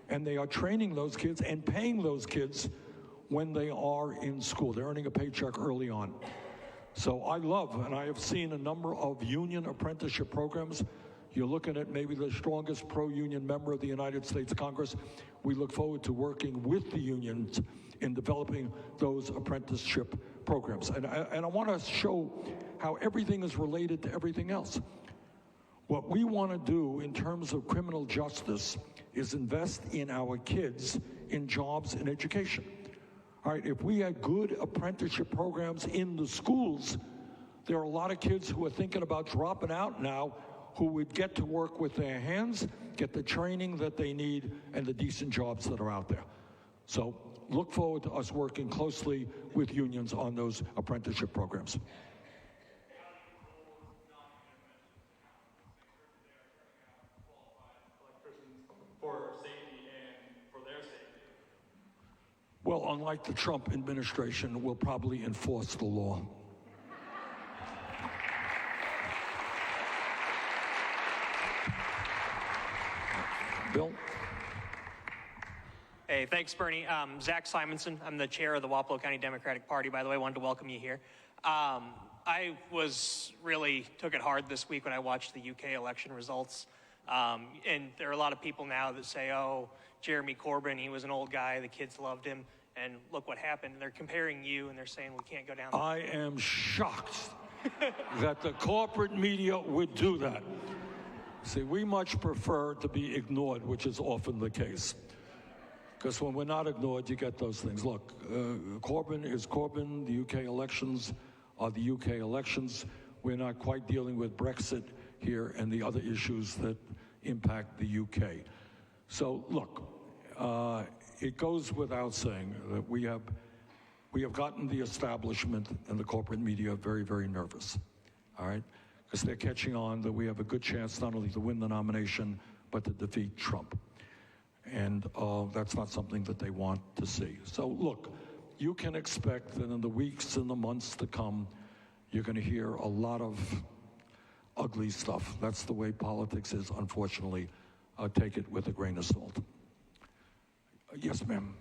and they are training those kids and paying those kids when they are in school. They're earning a paycheck early on. So I love, and I have seen a number of union apprenticeship programs. You're looking at maybe the strongest pro-union member of the United States Congress. We look forward to working with the unions in developing those apprenticeship programs. And I want to show how everything is related to everything else. What we want to do in terms of criminal justice is invest in our kids in jobs and education. All right, if we had good apprenticeship programs in the schools, there are a lot of kids who are thinking about dropping out now who would get to work with their hands, get the training that they need, and the decent jobs that are out there. So look forward to us working closely with unions on those apprenticeship programs. For safety and for their safety. Well, unlike the Trump administration, we'll probably enforce the law. Bill? Hey, thanks, Bernie. Zach Simonson. I'm the chair of the Wapello County Democratic Party, by the way. I wanted to welcome you here. I took it hard this week when I watched the UK election results. And there are a lot of people now that say, oh, Jeremy Corbyn, he was an old guy, the kids loved him, and look what happened. They're comparing you, and they're saying we can't go down there. I am shocked that the corporate media would do that. See, we much prefer to be ignored, which is often the case. Because when we're not ignored, you get those things. Look, Corbyn is Corbyn. The UK elections are the UK elections. We're not quite dealing with Brexit here and the other issues that impact the UK. So, look, it goes without saying that we have gotten the establishment and the corporate media very, very nervous, all right? Because they're catching on that we have a good chance not only to win the nomination, but to defeat Trump. And that's not something that they want to see. So, look, you can expect that in the weeks and the months to come, you're going to hear a lot of ugly stuff. That's the way politics is, unfortunately. Take it with a grain of salt. Yes, ma'am.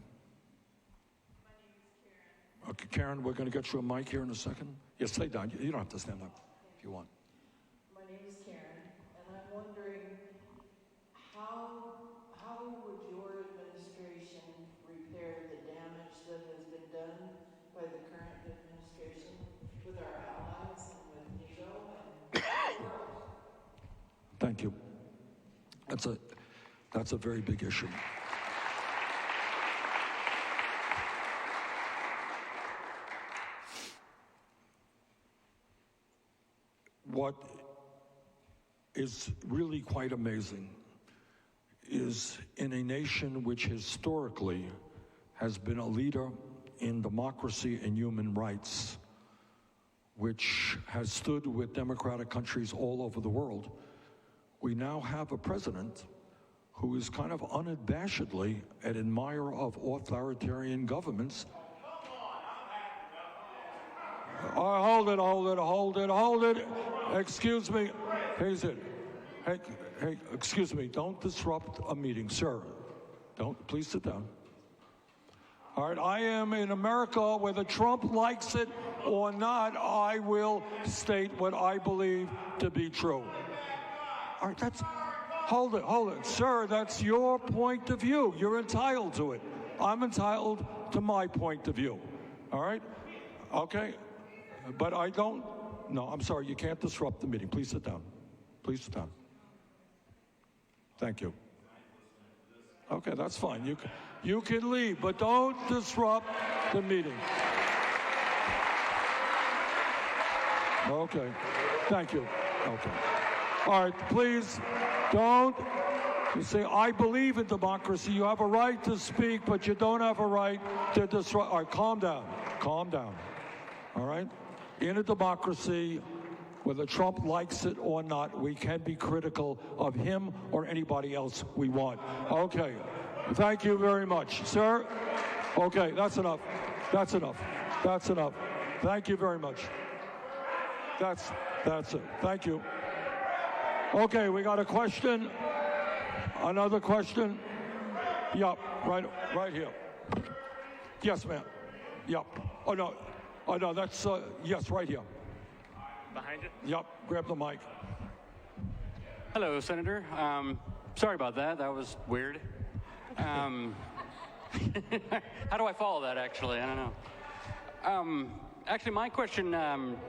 My name is Karen. Okay, Karen, we're going to get you a mic here in a second. Yes, stay down. You don't have to stand up if you want. My name is Karen, and I'm wondering how would your administration repair the damage that has been done by the current administration with our allies and with NATO and the world? Thank you. That's a very big issue. What is really quite amazing is in a nation which historically has been a leader in democracy and human rights, which has stood with democratic countries all over the world, we now have a president who is kind of unabashedly an admirer of authoritarian governments. Hold it. Excuse me. Here's it. Hey, excuse me, don't disrupt a meeting, sir. Please sit down. All right, I am in America, whether Trump likes it or not, I will state what I believe to be true. All right, hold it. Sir, that's your point of view. You're entitled to it. I'm entitled to my point of view. All right? Okay? But I don't, no, I'm sorry, you can't disrupt the meeting. Please sit down. Please sit down. Thank you. Okay, that's fine. You can leave, but don't disrupt the meeting. Okay. Thank you. Okay. All right, please don't. You say, I believe in democracy. You have a right to speak, but you don't have a right to disrupt. All right, calm down. Calm down. All right? In a democracy, whether Trump likes it or not, we can be critical of him or anybody else we want. Okay. Thank you very much. Sir? Okay, that's enough. That's enough. That's enough. Thank you very much. That's it. Thank you. Okay, we got a question. Another question? Yep, right here. Yes, ma'am. Yep. Oh, no, that's, yes, right here. Behind you? Yep, grab the mic. Hello, Senator. Sorry about that. That was weird. How do I follow that, actually? I don't know. Actually, my question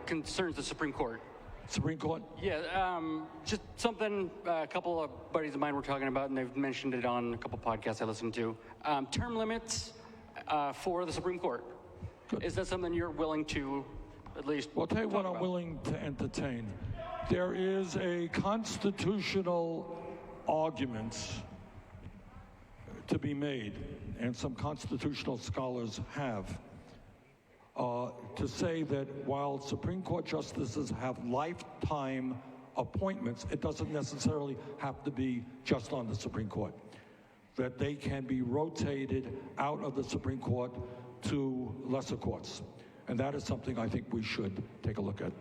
concerns the Supreme Court. Supreme Court? Yeah, just something a couple of buddies of mine were talking about, and they've mentioned it on a couple podcasts I listened to. Term limits for the Supreme Court. Good. Is that something you're willing to at least Well, I'll tell you what I'm about? willing to entertain. There is a constitutional argument to be made, and some constitutional scholars have, to say that while Supreme Court justices have lifetime appointments, it doesn't necessarily have to be just on the Supreme Court. That they can be rotated out of the Supreme Court to lesser courts. And that is something I think we should take a look at.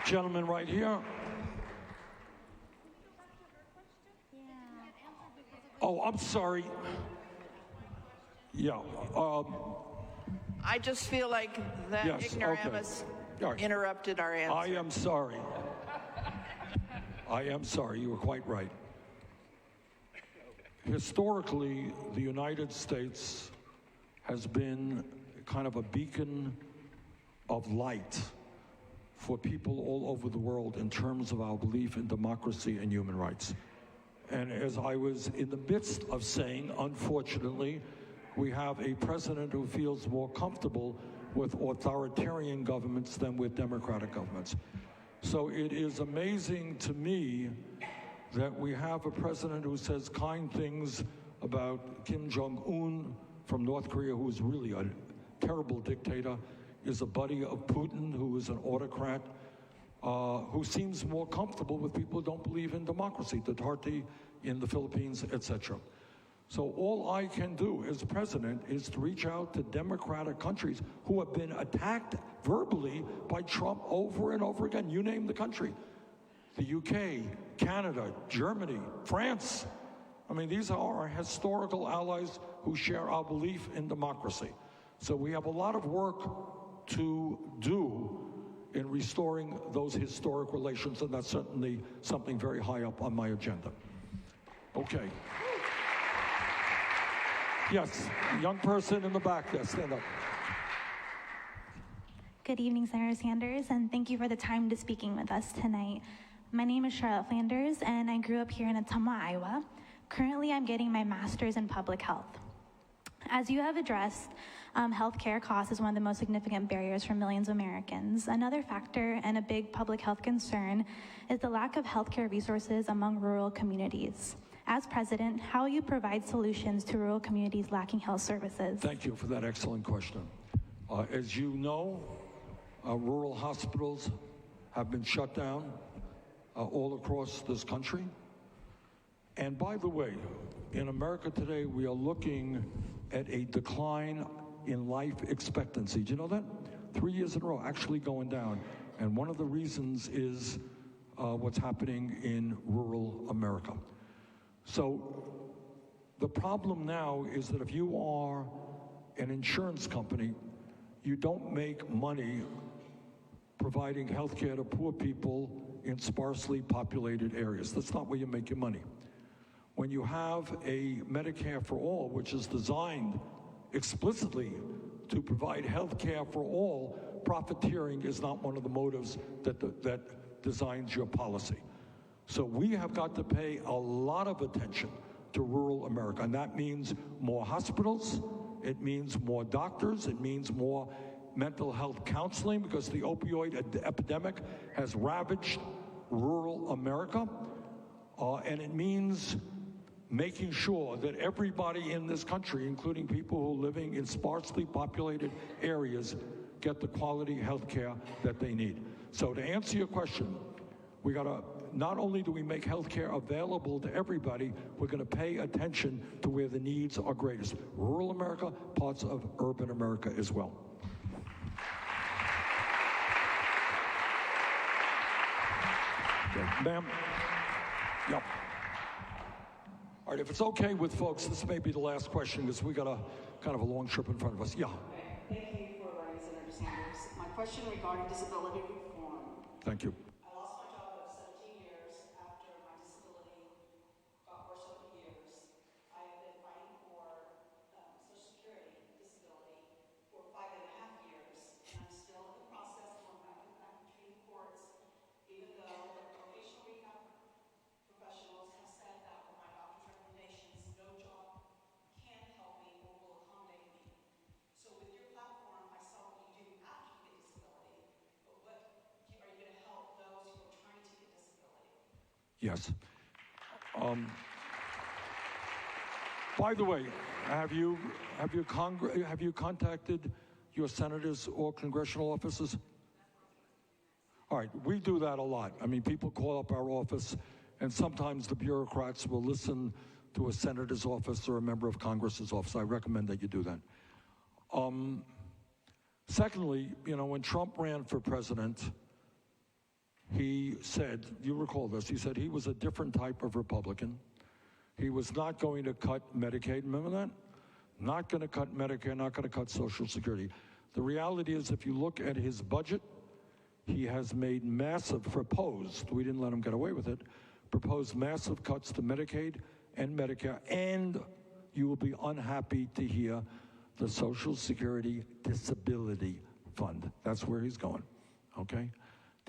Gentleman right here. Oh, I'm sorry. Yeah. I just feel like that Yes, ignoramus okay. All right. interrupted our answer. I am sorry. I am sorry. You were quite right. Historically, the United States has been kind of a beacon of light for people all over the world in terms of our belief in democracy and human rights. And as I was in the midst of saying, unfortunately, we have a president who feels more comfortable with authoritarian governments than with democratic governments. So it is amazing to me that we have a president who says kind things about Kim Jong-un from North Korea, who is really a terrible dictator, is a buddy of Putin, who is an autocrat, who seems more comfortable with people who don't believe in democracy, Duterte in the Philippines, etc. So all I can do as president is to reach out to democratic countries who have been attacked verbally by Trump over and over again. You name the country. The UK, Canada, Germany, France. I mean, these are our historical allies who share our belief in democracy. So we have a lot of work to do in restoring those historic relations, and that's certainly something very high up on my agenda. Okay. Yes, young person in the back there, stand up. Good evening, Senator Sanders, and thank you for the time to speaking with us tonight. My name is Charlotte Flanders, and I grew up here in Ottumwa, Iowa. Currently, I'm getting my master's in public health. As you have addressed, healthcare costs is one of the most significant barriers for millions of Americans. Another factor and a big public health concern is the lack of healthcare resources among rural communities. As president, how will you provide solutions to rural communities lacking health services? Thank you for that excellent question. As you know, rural hospitals have been shut down all across this country. And by the way, in America today, we are looking at a decline in life expectancy. Do you know that? 3 years in a row, actually going down. And one of the reasons is what's happening in rural America. So the problem now is that if you are an insurance company, you don't make money providing health care to poor people in sparsely populated areas. That's not where you make your money. When you have a Medicare for all, which is designed explicitly to provide health care for all, profiteering is not one of the motives that designs your policy. So we have got to pay a lot of attention to rural America, and that means more hospitals, it means more doctors, it means more mental health counseling, because the opioid epidemic has ravaged rural America, and it means making sure that everybody in this country, including people who are living in sparsely populated areas, get the quality health care that they need. So to answer your question, we gotta, not only do we make health care available to everybody, we're gonna pay attention to where the needs are greatest. Rural America, parts of urban America as well. Okay, ma'am. Yep. All right, if it's okay with folks, this may be the last question because we got a kind of a long trip in front of us. Yeah. Thank you for letting Senator Sanders. My question regarding disability reform. Thank you. I lost my job of 17 years after my disability got worse over the years. I have been fighting for Social Security disability for 5.5 years, and I'm still in the process of going back and back between the courts, even though the vocational rehab professionals have said that with my doctor's recommendations, no job can help me or will accommodate me. So with your platform, I saw what you do after you get disability, but what are you going to help those who are trying to get disability? Yes. By the way, have you contacted your senators or congressional offices? All right, we do that a lot. I mean, people call up our office, and sometimes the bureaucrats will listen to a senator's office or a member of Congress's office. I recommend that you do that. Secondly, you know, when Trump ran for president, he said, you recall this, he said he was a different type of Republican. He was not going to cut Medicaid, remember that? Not going to cut Medicare, not going to cut Social Security. The reality is, if you look at his budget, he has made massive, we didn't let him get away with it, proposed massive cuts to Medicaid and Medicare, and you will be unhappy to hear the Social Security Disability Fund. That's where he's going, okay?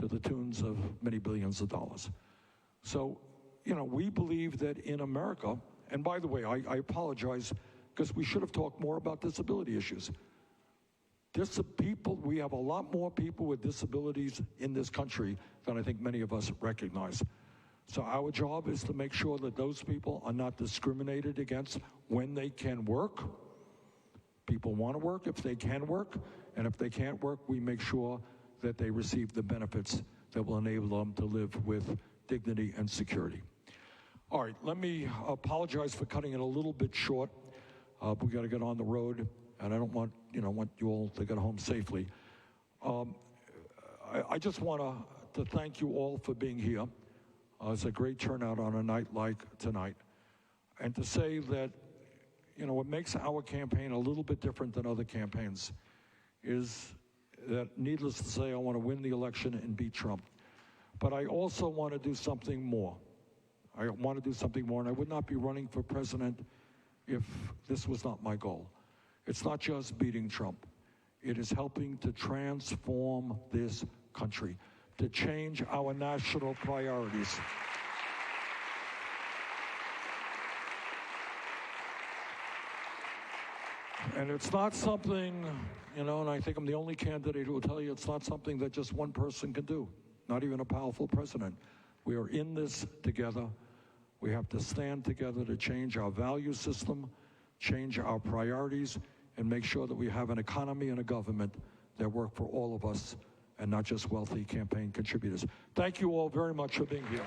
To the tunes of many billions of dollars. So, you know, we believe that in America, and by the way, I apologize, because we should have talked more about disability issues. We have a lot more people with disabilities in this country than I think many of us recognize. So our job is to make sure that those people are not discriminated against when they can work. People want to work if they can work, and if they can't work, we make sure that they receive the benefits that will enable them to live with dignity and security. All right, let me apologize for cutting it a little bit short. We got to get on the road, and I don't want you all to get home safely. I just want to thank you all for being here. It's a great turnout on a night like tonight, and to say that, you know, what makes our campaign a little bit different than other campaigns is that, needless to say, I want to win the election and beat Trump. But I also want to do something more. I want to do something more, and I would not be running for president if this was not my goal. It's not just beating Trump. It is helping to transform this country, to change our national priorities. And it's not something, you know, and I think I'm the only candidate who will tell you it's not something that just one person can do, not even a powerful president. We are in this together. We have to stand together to change our value system, change our priorities, and make sure that we have an economy and a government that work for all of us and not just wealthy campaign contributors. Thank you all very much for being here.